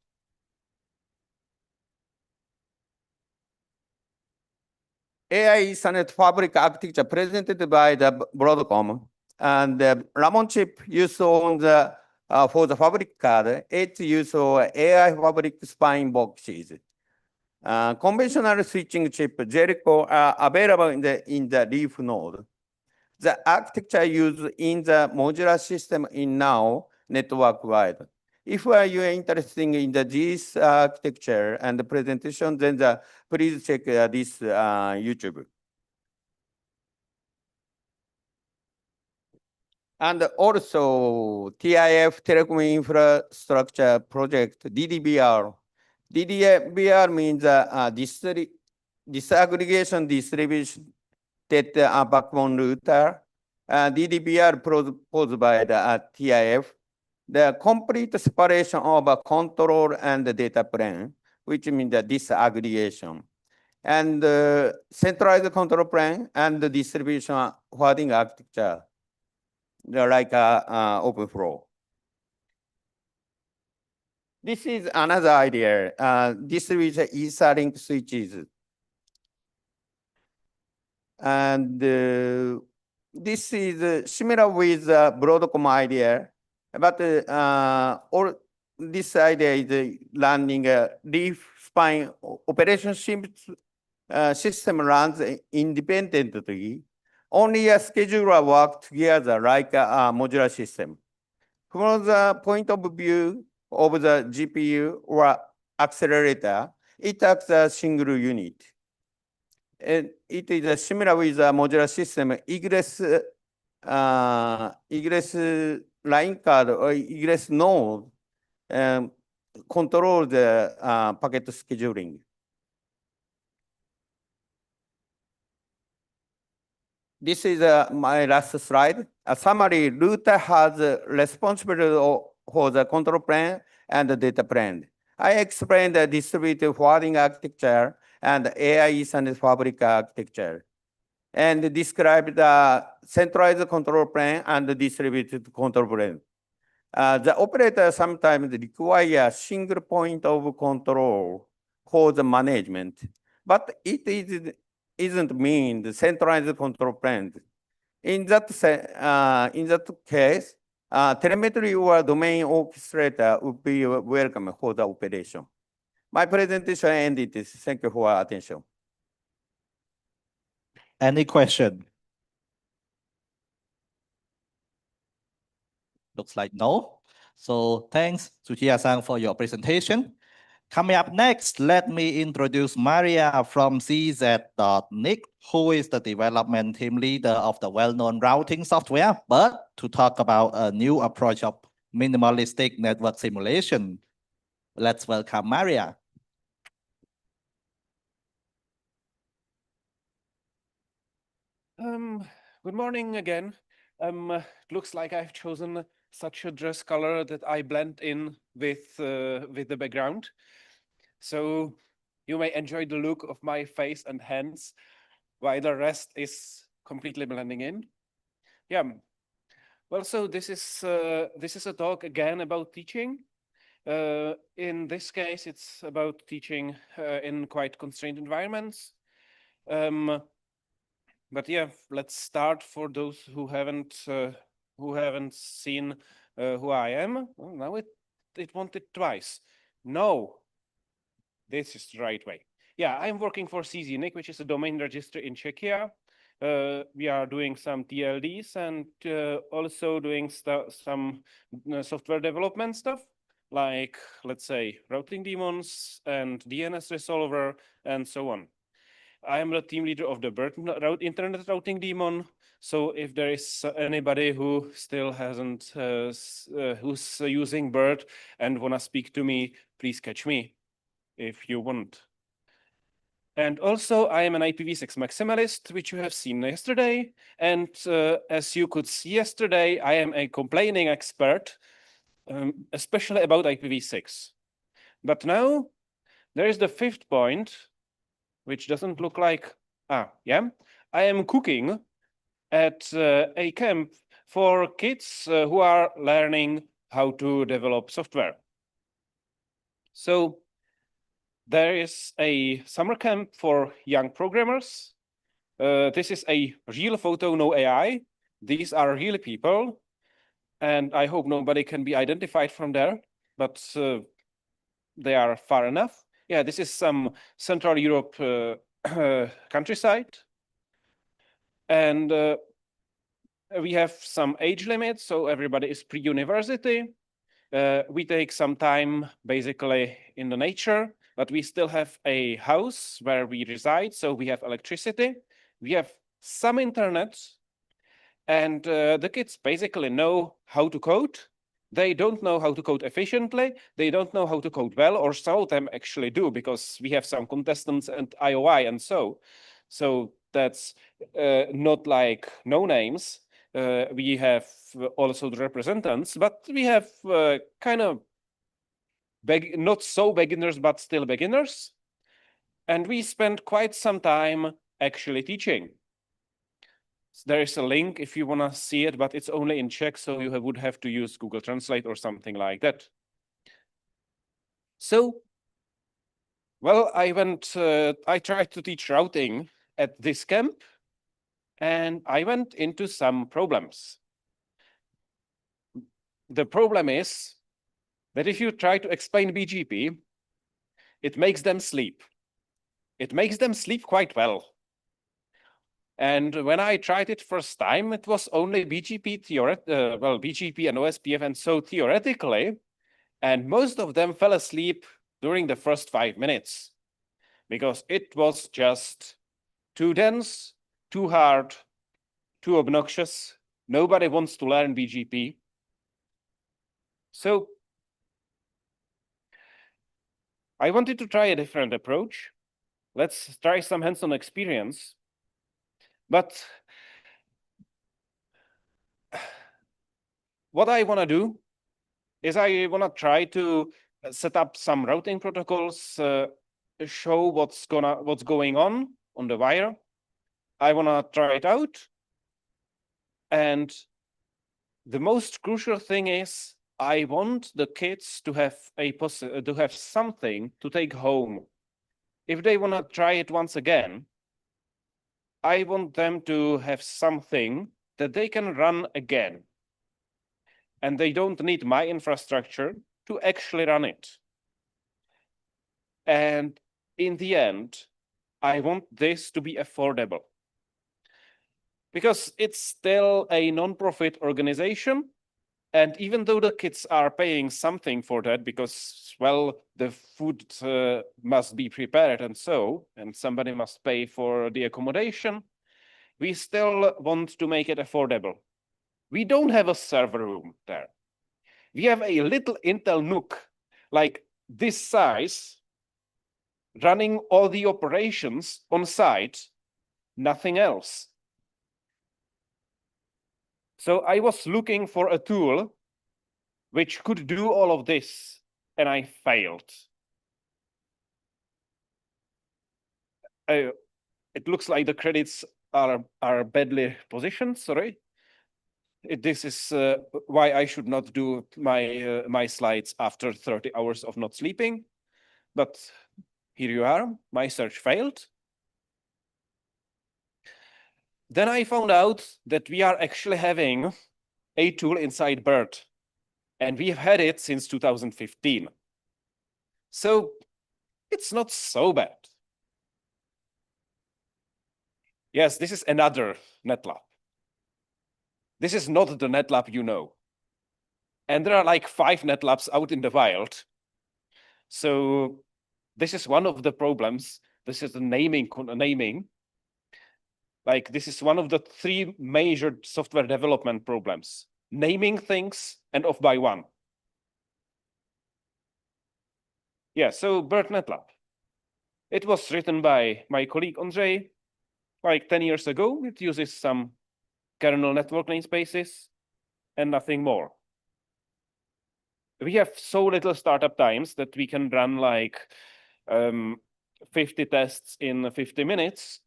Speaker 4: AI Ethernet fabric architecture presented by the Broadcom, and the Ramon chip used on the for the fabric card. It's used for AI fabric spine boxes. Conventional switching chip Jericho are available in the leaf node. The architecture used in the modular system in now network-wide. If you are interested in this architecture and the presentation, then please check this YouTube. And also TIF Telecom Infrastructure Project, DDBR. DDBR means disaggregation distribution data backbone router. DDBR proposed by the TIF. The complete separation of a control and the data plane, which means the disaggregation. And centralized control plane and the distribution forwarding architecture, like OpenFlow. This is another idea. Distributed Etherlink switches. And this is similar with the Broadcom idea, but all this idea is running a leaf spine operation system runs independently. Only a scheduler works together like a modular system. From the point of view of the GPU or accelerator, it acts as a single unit. And it is similar with a modular system. Egress line card or egress node control the packet scheduling. This is my last slide. A summary: router has responsibility for the control plane and the data plane. I explained the distributed forwarding architecture and AI Ethernet fabric architecture, and described the centralized control plane and the distributed control plane. The operator sometimes require a single point of control for the management, but isn't mean the centralized control plane. In that case, telemetry or domain orchestrator would be welcome for the operation. My presentation ended. Thank you for your attention.
Speaker 1: Any question? Looks like no. So thanks, Tsuchiya-san, for your presentation. Coming up next, let me introduce Maria from CZ.Nic, who is the development team leader of the well-known routing software, but to talk about a new approach of minimalistic network simulation. Let's welcome Maria.
Speaker 5: Good morning again. It looks like I've chosen such a dress color that I blend in with the background. So you may enjoy the look of my face and hands while the rest is completely blending in. Yeah. Well, so this is a talk again about teaching. In this case, it's about teaching in quite constrained environments. But yeah, let's start for those who haven't seen who I am. Well, now it wanted twice. No, this is the right way. Yeah, I'm working for CZ.Nic, which is a domain registry in Czechia. We are doing some TLDs and also doing some software development stuff, like, let's say, routing daemons and DNS resolver and so on. I am the team leader of the BERT internet routing daemon. So if there is anybody who still hasn't, who's using BERT and wanna speak to me, please catch me if you want. And also I am an IPv6 maximalist, which you have seen yesterday. And as you could see yesterday, I am a complaining expert, especially about IPv6. But now there is the fifth point, which doesn't look like, yeah. I am cooking at a camp for kids who are learning how to develop software. So there is a summer camp for young programmers. This is a real photo, no AI. These are real people. And I hope nobody can be identified from there, but they are far enough. Yeah, this is some Central Europe countryside. And we have some age limits, so everybody is pre-university. We take some time basically in the nature, but we still have a house where we reside, so we have electricity. We have some internet, and the kids basically know how to code. They don't know how to code efficiently. They don't know how to code well, or some of them actually do, because we have some contestants and IOI and so. So that's not like no names. We have also the representatives, but we have kind of not so beginners, but still beginners. And we spend quite some time actually teaching. There is a link if you want to see it, but it's only in Czech, so you would have to use Google Translate or something like that. So, well, I tried to teach routing at this camp, and I went into some problems. The problem is that if you try to explain BGP, it makes them sleep. It makes them sleep quite well. And when I tried it first time, it was only BGP BGP and OSPF, and so theoretically, and most of them fell asleep during the first 5 minutes because it was just too dense, too hard, too obnoxious. Nobody wants to learn BGP. So I wanted to try a different approach. Let's try some hands-on experience. But what I want to do is I want to try to set up some routing protocols, show what's going on the wire. I want to try it out. And the most crucial thing is I want the kids to have to have something to take home. If they want to try it once again, I want them to have something that they can run again. And they don't need my infrastructure to actually run it. And in the end, I want this to be affordable. Because it's still a non-profit organization. And even though the kids are paying something for that, because, well, the food must be prepared and somebody must pay for the accommodation, we still want to make it affordable. We don't have a server room there. We have a little Intel NUC, like this size, running all the operations on site, nothing else. So I was looking for a tool which could do all of this, and I failed. It looks like the credits are badly positioned, sorry. This is why I should not do my slides after 30 hours of not sleeping. But here you are, my search failed. Then I found out that we are actually having a tool inside BERT, and we've had it since 2015. So it's not so bad. Yes, this is another NetLab. This is not the NetLab you know. And there are like 5 NetLabs out in the wild. So this is one of the problems. This is the naming. Like this is one of the 3 major software development problems. Naming things and off by one. Yeah, so BERT NetLab. It was written by my colleague Andrzej like 10 years ago. It uses some kernel network namespaces and nothing more. We have so little startup times that we can run like 50 tests in 50 minutes.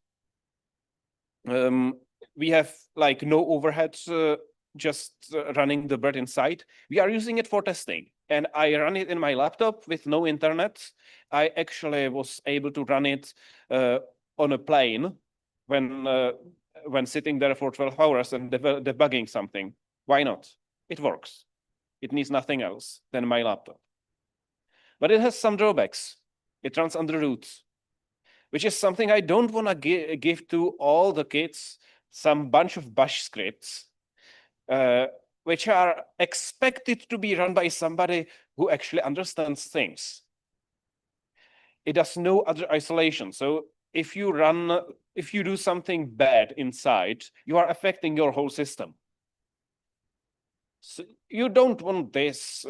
Speaker 5: We have like no overheads, just running the BERT inside. We are using it for testing, and I run it in my laptop with no internet. I actually was able to run it on a plane when sitting there for 12 hours and debugging something. Why not? It works. It needs nothing else than my laptop. But it has some drawbacks. It runs under root, which is something I don't want to give to all the kids, some bunch of bash scripts, which are expected to be run by somebody who actually understands things. It does no other isolation. So if you do something bad inside, you are affecting your whole system. So you don't want this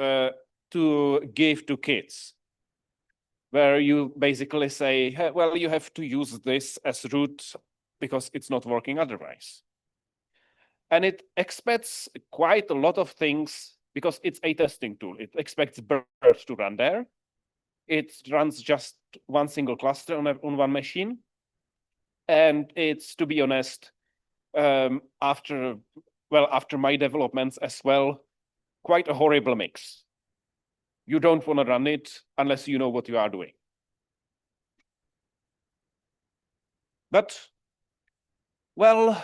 Speaker 5: to give to kids, where you basically say, hey, well, you have to use this as root because it's not working otherwise. And it expects quite a lot of things because it's a testing tool. It expects BERT to run there. It runs just one single cluster on one machine. And it's, to be honest, after my developments as well, quite a horrible mix. You don't want to run it unless you know what you are doing. But, well,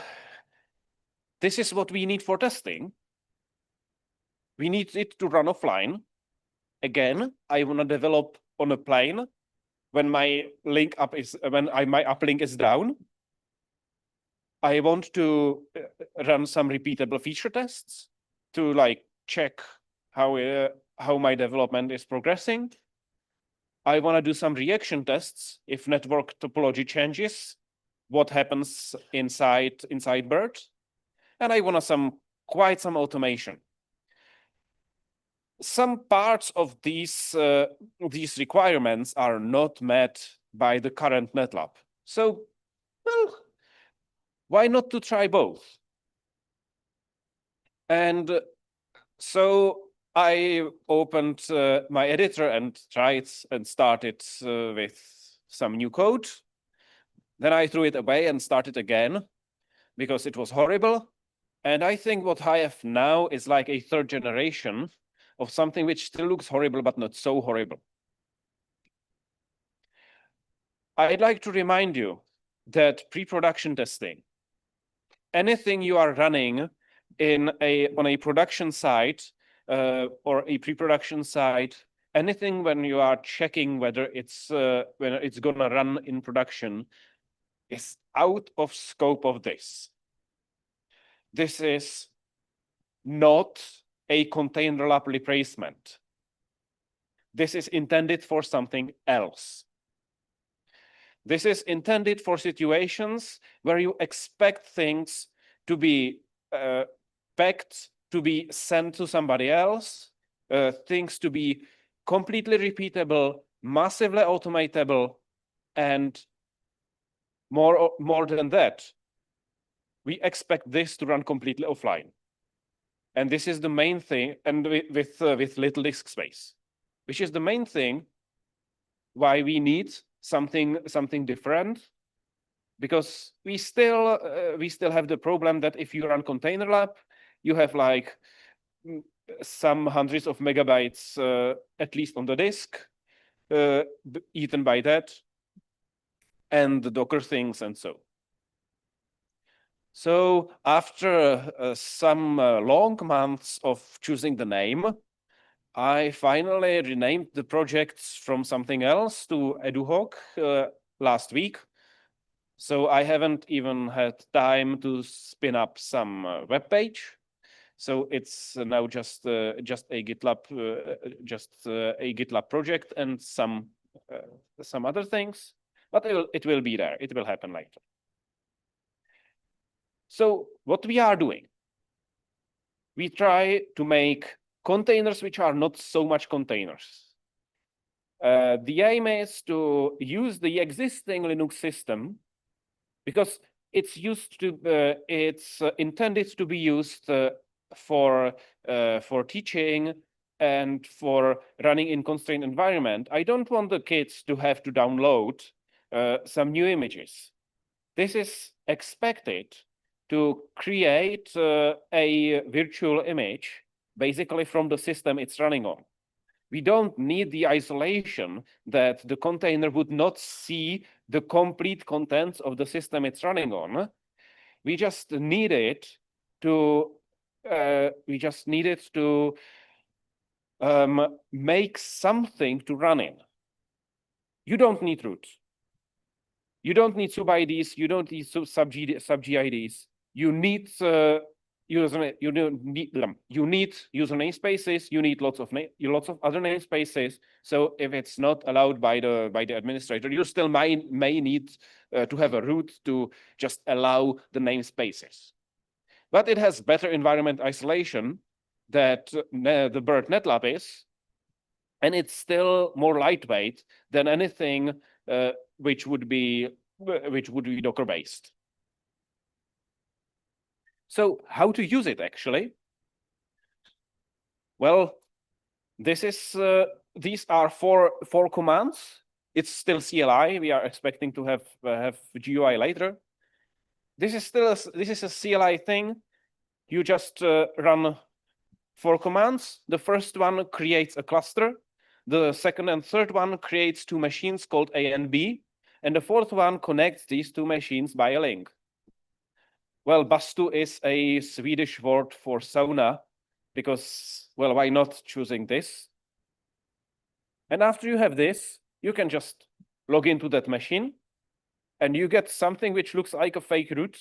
Speaker 5: this is what we need for testing. We need it to run offline. Again, I want to develop on a plane when my my uplink is down. I want to run some repeatable feature tests to like check how my development is progressing. I want to do some reaction tests if network topology changes, what happens inside BERT, and I want quite some automation. Some parts of these requirements are not met by the current NetLab. So, well, why not to try both? And so I opened my editor and tried and started with some new code. Then I threw it away and started again because it was horrible. And I think what I have now is like a 3rd generation of something which still looks horrible, but not so horrible. I'd like to remind you that pre-production testing, anything you are running on a production site or a pre-production site, anything when you are checking whether it's gonna run in production, is out of scope of this. This is not a container lab replacement. This is intended for something else. This is intended for situations where you expect things to be packed, to be sent to somebody else, things to be completely repeatable, massively automatable, and more than that, we expect this to run completely offline. And this is the main thing, and with little disk space, which is the main thing why we need something different, because we still have the problem that if you run Container Lab, you have like some hundreds of megabytes at least on the disk, eaten by that, and the Docker things and so. So after some long months of choosing the name, I finally renamed the project from something else to EduHawk last week. So I haven't even had time to spin up some web page. So it's now just a GitLab project and some other things, but it will be there. It will happen later. So what we are doing, we try to make containers which are not so much containers. The aim is to use the existing Linux system because it's intended to be used for teaching and for running in constrained environment. I don't want the kids to have to download some new images. This is expected to create a virtual image basically from the system it's running on. We don't need the isolation that the container would not see the complete contents of the system it's running on. We just need it to make something to run in. You don't need root. You don't need sub-IDs. You don't need sub-GIDs. You need user namespaces. You need lots of other namespaces. So if it's not allowed by the administrator, you still may need to have a root to just allow the namespaces. But it has better environment isolation that the BERT NetLab is, and it's still more lightweight than anything which would be Docker based. So how to use it actually? Well, these are four commands. It's still CLI. We are expecting to have GUI later. This is a CLI thing. You just run 4 commands. The first one creates a cluster. The second and third one creates 2 machines called A and B. And the fourth one connects these 2 machines by a link. Well, bastu is a Swedish word for sauna because, well, why not choosing this? And after you have this, you can just log into that machine and you get something which looks like a fake root,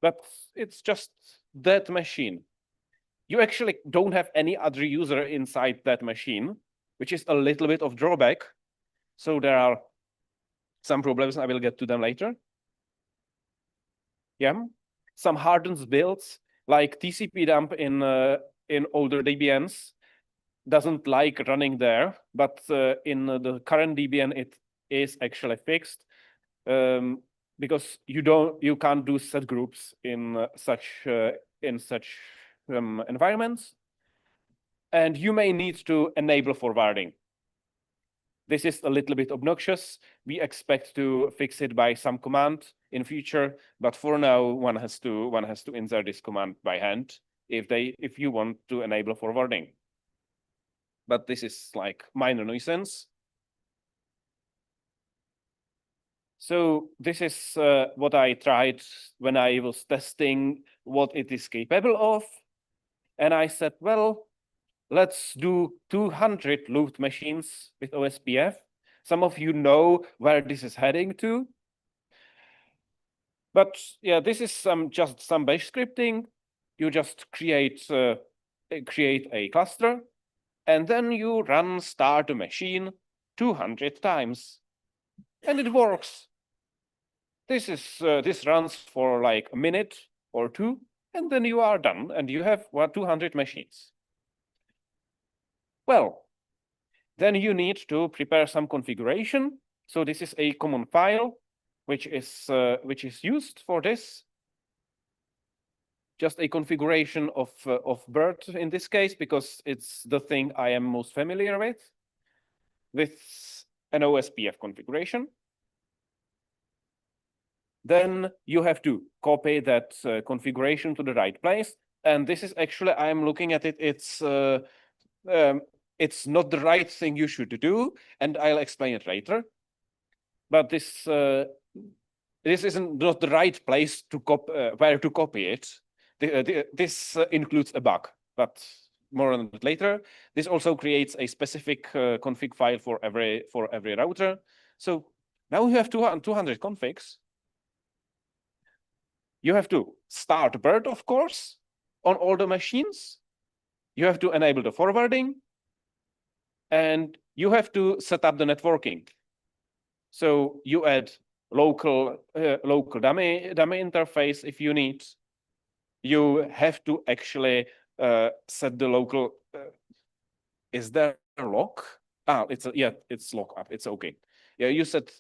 Speaker 5: but it's just that machine. You actually don't have any other user inside that machine, which is a little bit of drawback. So there are some problems. I will get to them later. Yeah, some hardened builds like TCP dump in older DBNs doesn't like running there, but in the current DBN it is actually fixed because you can't do set groups in such environments, and you may need to enable forwarding. This is a little bit obnoxious. We expect to fix it by some command in future, but for now, one has to insert this command by hand if you want to enable forwarding. but this is like minor nuisance. So this is what I tried when I was testing what it is capable of. And I said, well, let's do 200 looped machines with OSPF. Some of you know where this is heading to. But yeah, this is just some bash scripting. You just create a cluster, and then you run start a machine 200 times, and it works. This runs for like a minute or two, and then you are done, and you have 200 machines. Well, then you need to prepare some configuration. So this is a common file, which is used for this. Just a configuration of BERT in this case, because it's the thing I am most familiar with an OSPF configuration. Then you have to copy that configuration to the right place. And this is actually, I'm looking at it, it's not the right thing you should do, and I'll explain it later. But this isn't not the right place to where to copy it. This includes a bug, but more on it later. This also creates a specific config file for every router. So now we have 200 configs. You have to start BERT, of course, on all the machines. You have to enable the forwarding, and you have to set up the networking. So you add local dummy interface if you need. You have to actually set the local. Is there a lock? It's lock up. It's okay. Yeah, you set.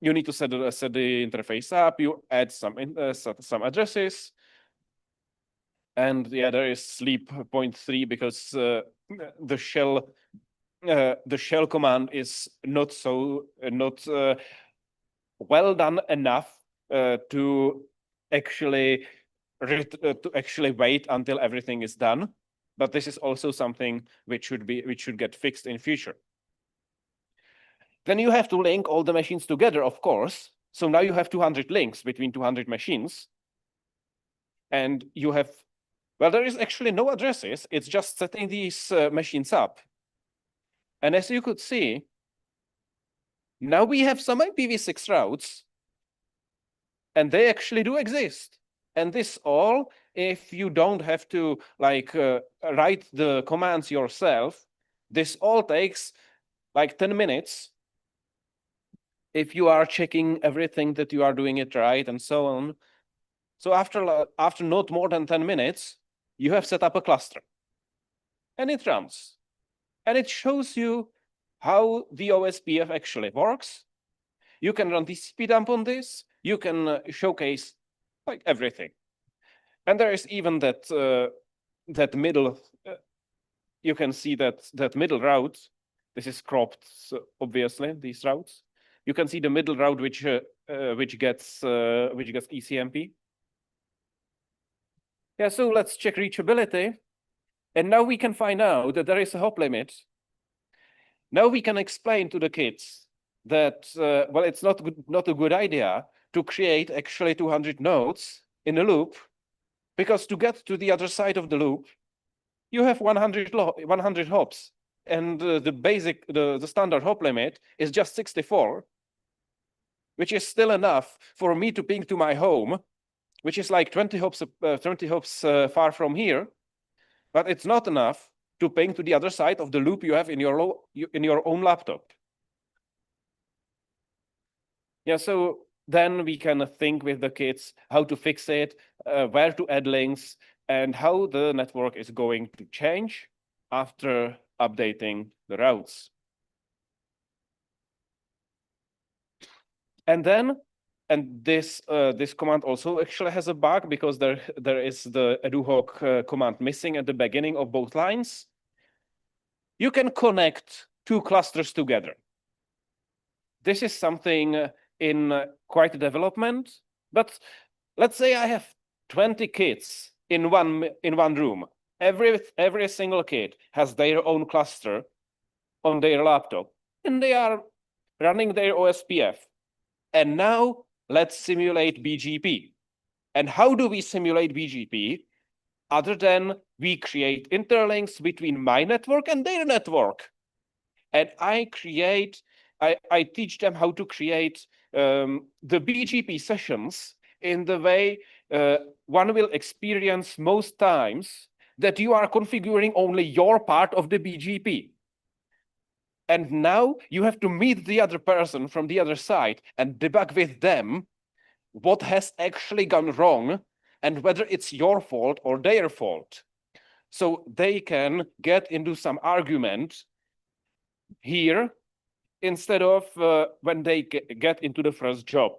Speaker 5: You need to set the interface up. You add some addresses, and yeah, there is sleep 0.3 because the shell command is not well done enough to actually wait until everything is done. But this is also something which should get fixed in future. Then you have to link all the machines together, of course. So now you have 200 links between 200 machines. And you have, well, there is actually no addresses. It's just setting these machines up. And as you could see, now we have some IPv6 routes, and they actually do exist. And this all, if you don't have to like write the commands yourself, this all takes like 10 minutes. If you are checking everything that you are doing it right and so on. So after not more than 10 minutes, you have set up a cluster. And it runs. And it shows you how the OSPF actually works. You can run TCP dump on this. You can showcase like everything. And there is even that middle, you can see that middle route. This is cropped, so obviously, these routes. You can see the middle route which gets ECMP. Yeah, so let's check reachability. And now we can find out that there is a hop limit. Now we can explain to the kids that, well, it's not a good idea to create actually 200 nodes in a loop, because to get to the other side of the loop, you have 100 hops. And the standard hop limit is just 64, which is still enough for me to ping to my home, which is like 20 hops far from here, but it's not enough to ping to the other side of the loop you have in your own laptop. Yeah, so then we can think with the kids how to fix it, where to add links, and how the network is going to change after updating the routes. And then, this command also actually has a bug, because there is the eduhoc command missing at the beginning of both lines. You can connect two clusters together. This is something in quite a development, but let's say I have 20 kids in one room, every single kid has their own cluster on their laptop, and they are running their OSPF. And now let's simulate BGP. And how do we simulate BGP? Other than we create interlinks between my network and their network. And I teach them how to create the BGP sessions in the way one will experience most times that you are configuring only your part of the BGP. And now you have to meet the other person from the other side and debug with them what has actually gone wrong and whether it's your fault or their fault. So they can get into some argument here instead of when they get into the first job.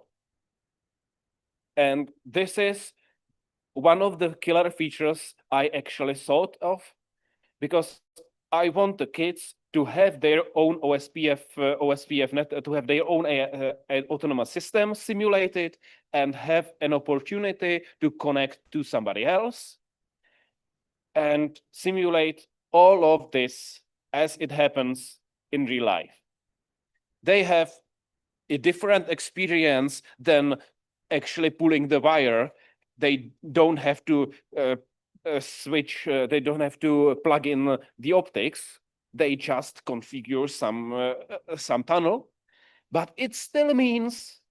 Speaker 5: And this is one of the killer features I actually thought of, because I want the kids to have their own OSPF net, to have their own autonomous system simulated and have an opportunity to connect to somebody else and simulate all of this as it happens in real life. They have a different experience than actually pulling the wire. They don't have to switch, they don't have to plug in the optics. They just configure some tunnel, but it still means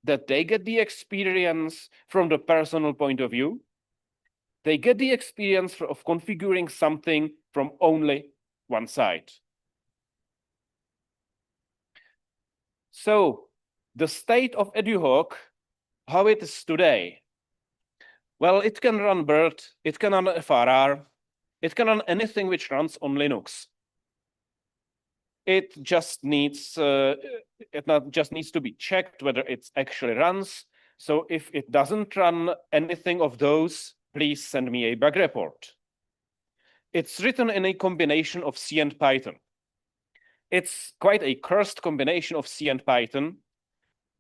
Speaker 5: that they get the experience from the personal point of view. They get the experience of configuring something from only one side. So the state of EduHawk, how it is today. Well, it can run BERT, it can run FRR, it can run anything which runs on Linux. It just needs to be checked whether it actually runs. So if it doesn't run anything of those, please send me a bug report. It's written in a combination of C and Python. It's quite a cursed combination of C and Python,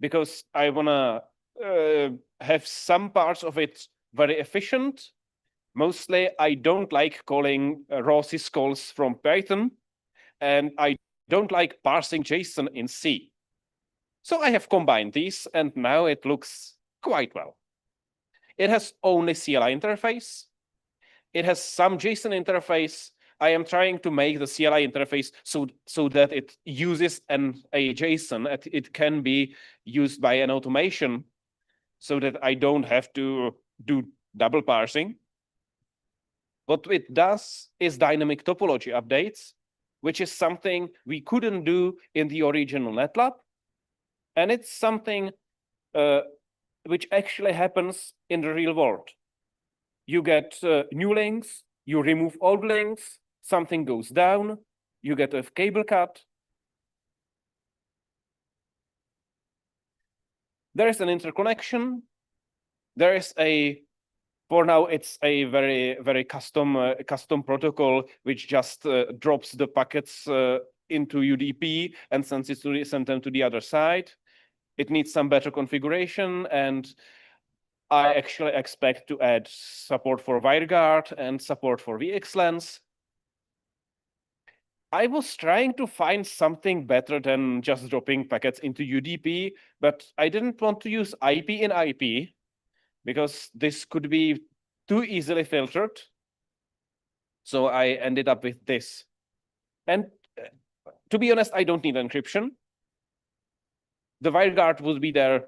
Speaker 5: because I want to have some parts of it very efficient. Mostly, I don't like calling raw syscalls from Python, and I don't like parsing JSON in C. So I have combined these, and now it looks quite well. It has only CLI interface. It has some JSON interface. I am trying to make the CLI interface so that it uses a JSON. It can be used by an automation so that I don't have to do double parsing. What it does is dynamic topology updates, which is something we couldn't do in the original NetLab. And it's something which actually happens in the real world. You get new links, you remove old links, something goes down, you get a cable cut. There is an interconnection. There is for now, it's a very, very custom protocol, which just drops the packets into UDP and sends them to the other side. It needs some better configuration, and I actually expect to add support for WireGuard and support for VXLANs. I was trying to find something better than just dropping packets into UDP, but I didn't want to use IP in IP because this could be too easily filtered. So I ended up with this. And to be honest, I don't need encryption. The WireGuard would be there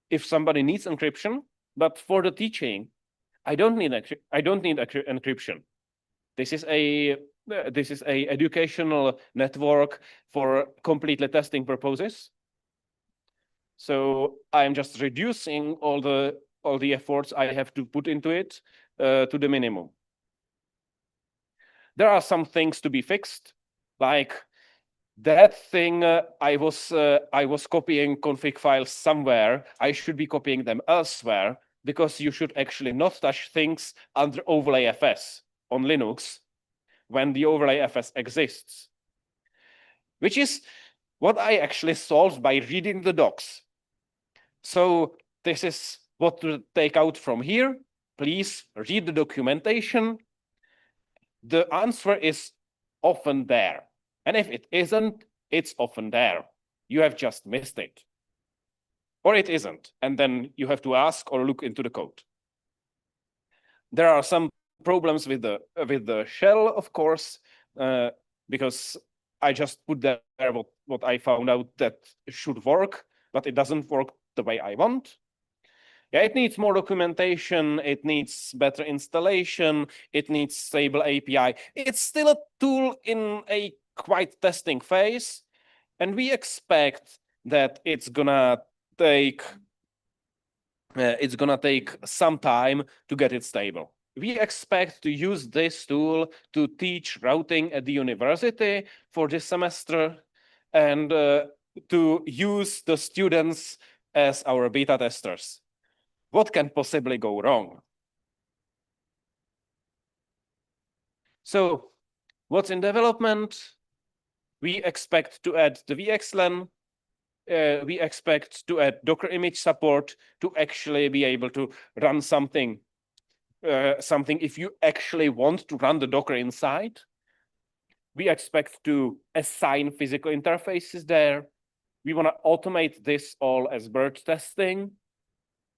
Speaker 5: if somebody needs encryption, but for the teaching, I don't need encryption. This is a educational network for completely testing purposes. So I'm just reducing all the efforts I have to put into it to the minimum. There are some things to be fixed, like that thing I was copying config files somewhere. I should be copying them elsewhere, because you should actually not touch things under overlay FS on Linux when the overlay FS exists, which is what I actually solved by reading the docs. So this is what to take out from here. Please read the documentation. the answer is often there. And if it isn't, it's often there. You have just missed it. Or it isn't. And then you have to ask or look into the code. There are some problems with the shell, of course, because I just put there what I found out that should work, but it doesn't work the way I want. Yeah, it needs more documentation, it needs better installation, it needs stable API. It's still a tool in a quite testing phase, and we expect that it's gonna take some time to get it stable. We expect to use this tool to teach routing at the university for this semester and to use the students as our beta testers. What can possibly go wrong? So what's in development? We expect to add the VXLAN. We expect to add Docker image support to actually be able to run something if you actually want to run the Docker inside. We expect to assign physical interfaces there. We want to automate this all as bird testing.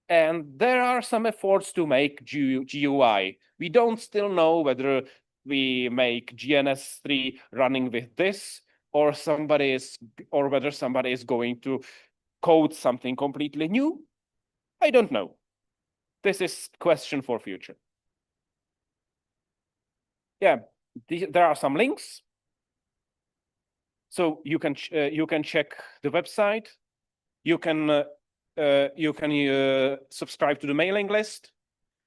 Speaker 5: And there are some efforts to make GUI. We don't still know whether we make GNS3 running with this or whether somebody is going to code something completely new. I don't know. This is question for future. Yeah, there are some links. So you can check the website. You can subscribe to the mailing list.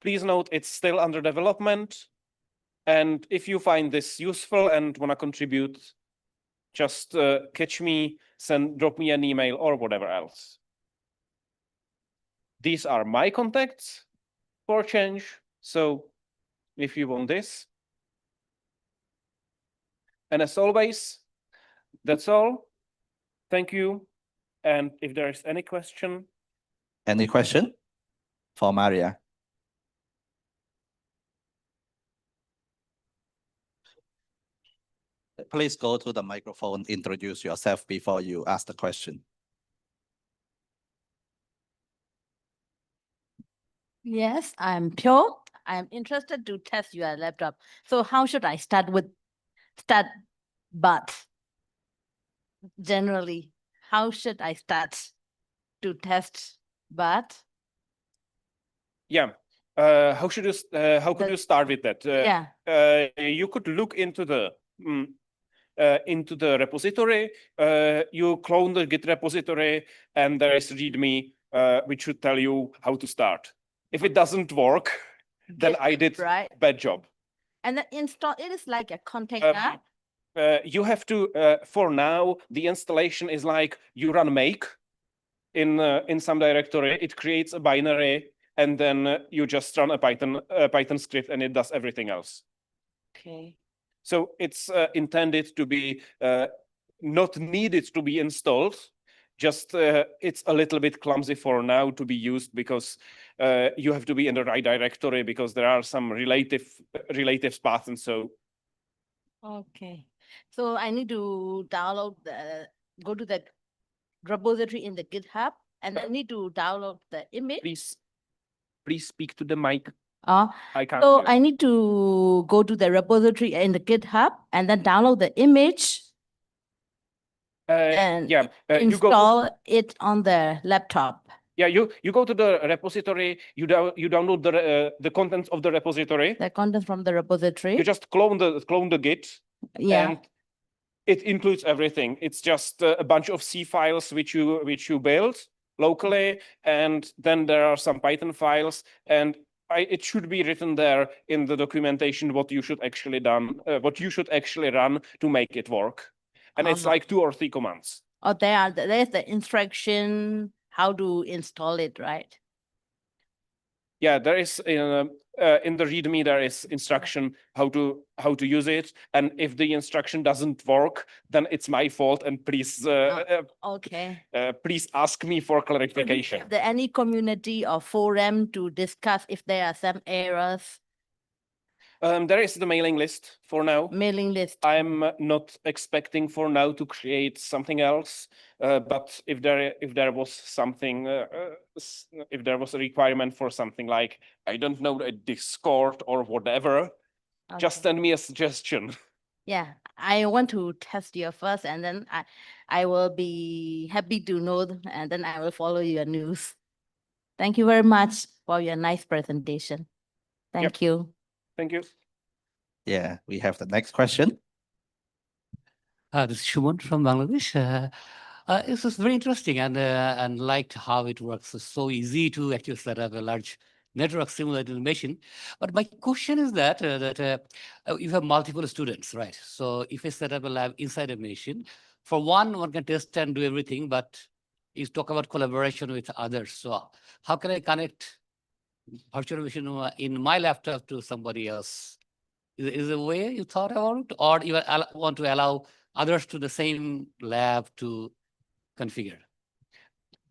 Speaker 5: Please note it's still under development. And if you find this useful and want to contribute, just catch me, drop me an email or whatever else. These are my contacts for change. So if you want this. And as always, that's all. Thank you. And if there is any question.
Speaker 1: Any question for Maria? Please go to the microphone, introduce yourself before you ask the question.
Speaker 6: Yes, I'm Pyo. I'm interested to test your laptop. So how should I start but generally, how should I start to test but?
Speaker 5: Yeah. How could you start with that?
Speaker 6: Yeah.
Speaker 5: You could look into the repository. You clone the Git repository, and there is README, which should tell you how to start. If it doesn't work, then I did bad job.
Speaker 6: And then install it is like a container.
Speaker 5: You have to for now. The installation is like you run make in some directory. It creates a binary. And then you just run a Python script and it does everything else.
Speaker 6: Okay.
Speaker 5: So it's intended to be not needed to be installed. Just it's a little bit clumsy for now to be used because you have to be in the right directory because there are some relative paths and so.
Speaker 6: Okay. So I need to go to the repository in the GitHub and I need to download the image.
Speaker 5: Please speak to the mic.
Speaker 6: I can't. So I need to go to the repository in the GitHub and then download the image. And install it on the laptop.
Speaker 5: Yeah, you go to the repository. You download the contents of the repository.
Speaker 6: The contents from the repository.
Speaker 5: You just clone the Git.
Speaker 6: Yeah.
Speaker 5: And it includes everything. It's just a bunch of C files which you build locally, and then there are some Python files, and it should be written there in the documentation what you should actually run to make it work. And it's like 2 or 3 commands.
Speaker 6: Oh, there's the instruction how to install it, right?
Speaker 5: Yeah, there is in the README there is instruction how to use it, and if the instruction doesn't work, then it's my fault. And please,
Speaker 6: okay.
Speaker 5: Please ask me for clarification.
Speaker 6: Is there any community or forum to discuss if there are some errors?
Speaker 5: There is the mailing list for now.
Speaker 6: Mailing list.
Speaker 5: I'm not expecting for now to create something else, but if there was something, if there was a requirement for something like, I don't know, a Discord or whatever, just
Speaker 6: Okay.
Speaker 5: send me a suggestion.
Speaker 6: Yeah, I want to test you first, and then I will be happy to know, and then I will follow your news. Thank you very much for your nice presentation. Thank you.
Speaker 5: Thank you.
Speaker 1: Yeah, we have the next question.
Speaker 7: This is Shuman from Bangladesh. This is very interesting and liked how it works. It's so easy to actually set up a large network simulated machine. But my question is that you have multiple students, right? So if I set up a lab inside a machine, for one can test and do everything, but you talk about collaboration with others. So how can I connect virtual machine in my laptop to somebody else? Is there a way you thought about it, or you want to allow others to the same lab to configure?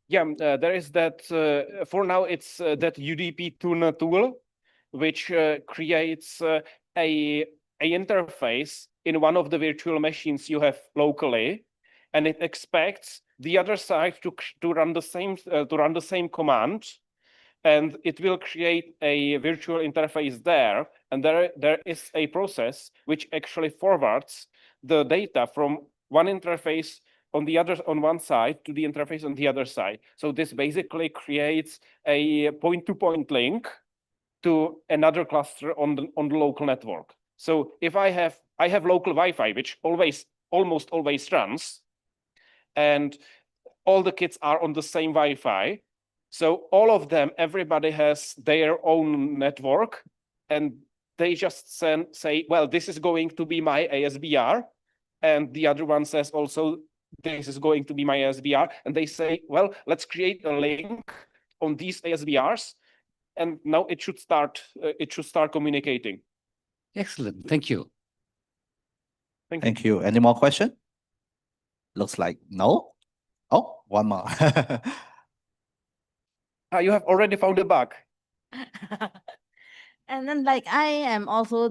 Speaker 5: Yeah, there is that, for now, it's that UDP tune tool, which creates a interface in one of the virtual machines you have locally, and it expects the other side to run the same command, and it will create a virtual interface there. And there is a process which actually forwards the data from one interface on one side to the interface on the other side. So this basically creates a point-to-point link to another cluster on the local network. So if I have local Wi-Fi, which almost always runs, and all the kids are on the same Wi-Fi. So all of them, everybody has their own network, and they just say, well, this is going to be my ASBR. And the other one says also, this is going to be my ASBR. And they say, well, let's create a link on these ASBRs. And now it should start communicating.
Speaker 7: Excellent. Thank you.
Speaker 1: Thank you. Any more question? Looks like no. Oh, one more.
Speaker 5: You have already found a bug.
Speaker 6: And then like I am also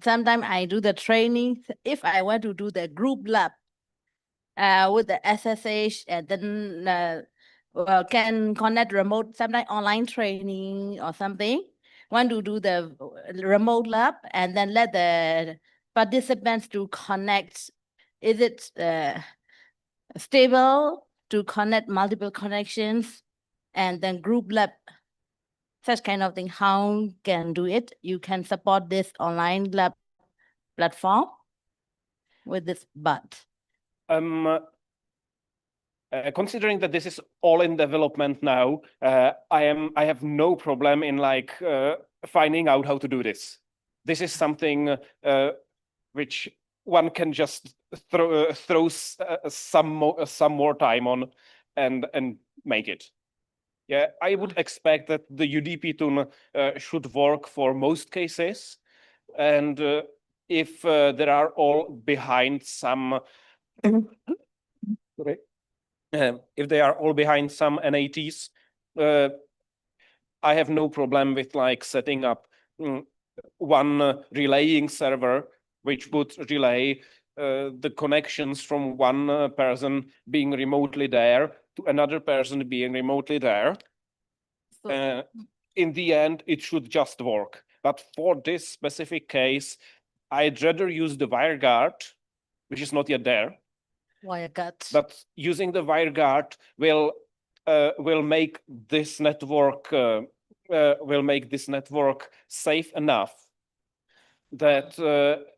Speaker 6: sometimes I do the training. If I want to do the group lab with the SSH, and then can connect remote, sometimes online training or something. Want to do the remote lab and then let the participants to connect. Is it stable to connect multiple connections, and then group lab, such kind of thing? How can do it? You can support this online lab platform with this bot.
Speaker 5: Considering that this is all in development now, I have no problem in like finding out how to do this. This is something which one can just throw some more time on and make it. Yeah, I would expect that the UDP tune should work for most cases, and if there are all behind some. Sorry. If they are all behind some NATs, I have no problem with like setting up one relaying server, which would relay the connections from one person being remotely there to another person being remotely there. In the end, it should just work. But for this specific case, I'd rather use the WireGuard, which is not yet there.
Speaker 6: WireGuard.
Speaker 5: But using the WireGuard will make this network safe enough that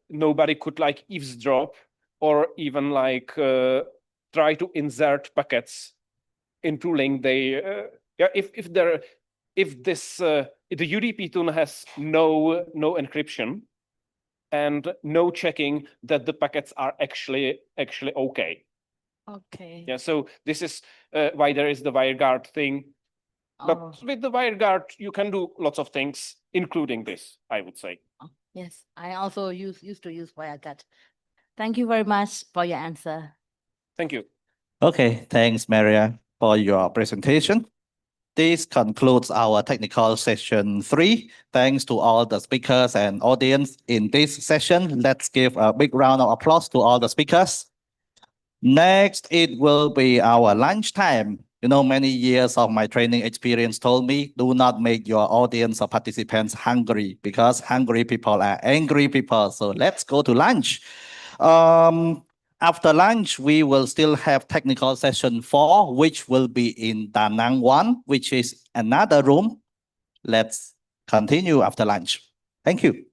Speaker 5: nobody could like eavesdrop or even like try to insert packets into link. If the UDP tune has no encryption and no checking that the packets are actually okay.
Speaker 6: Okay.
Speaker 5: Yeah, so this is why there is the WireGuard thing. But with the WireGuard, you can do lots of things, including this, I would say.
Speaker 6: Yes, I also used to use WireGuard. Thank you very much for your answer.
Speaker 5: Thank you.
Speaker 1: Okay, thanks, Maria, for your presentation. This concludes our technical session 3. Thanks to all the speakers and audience in this session. Let's give a big round of applause to all the speakers. Next, it will be our lunchtime. Many years of my training experience told me, do not make your audience or participants hungry, because hungry people are angry people. So let's go to lunch. After lunch, we will still have technical session 4, which will be in Da Nang 1, which is another room. Let's continue after lunch. Thank you.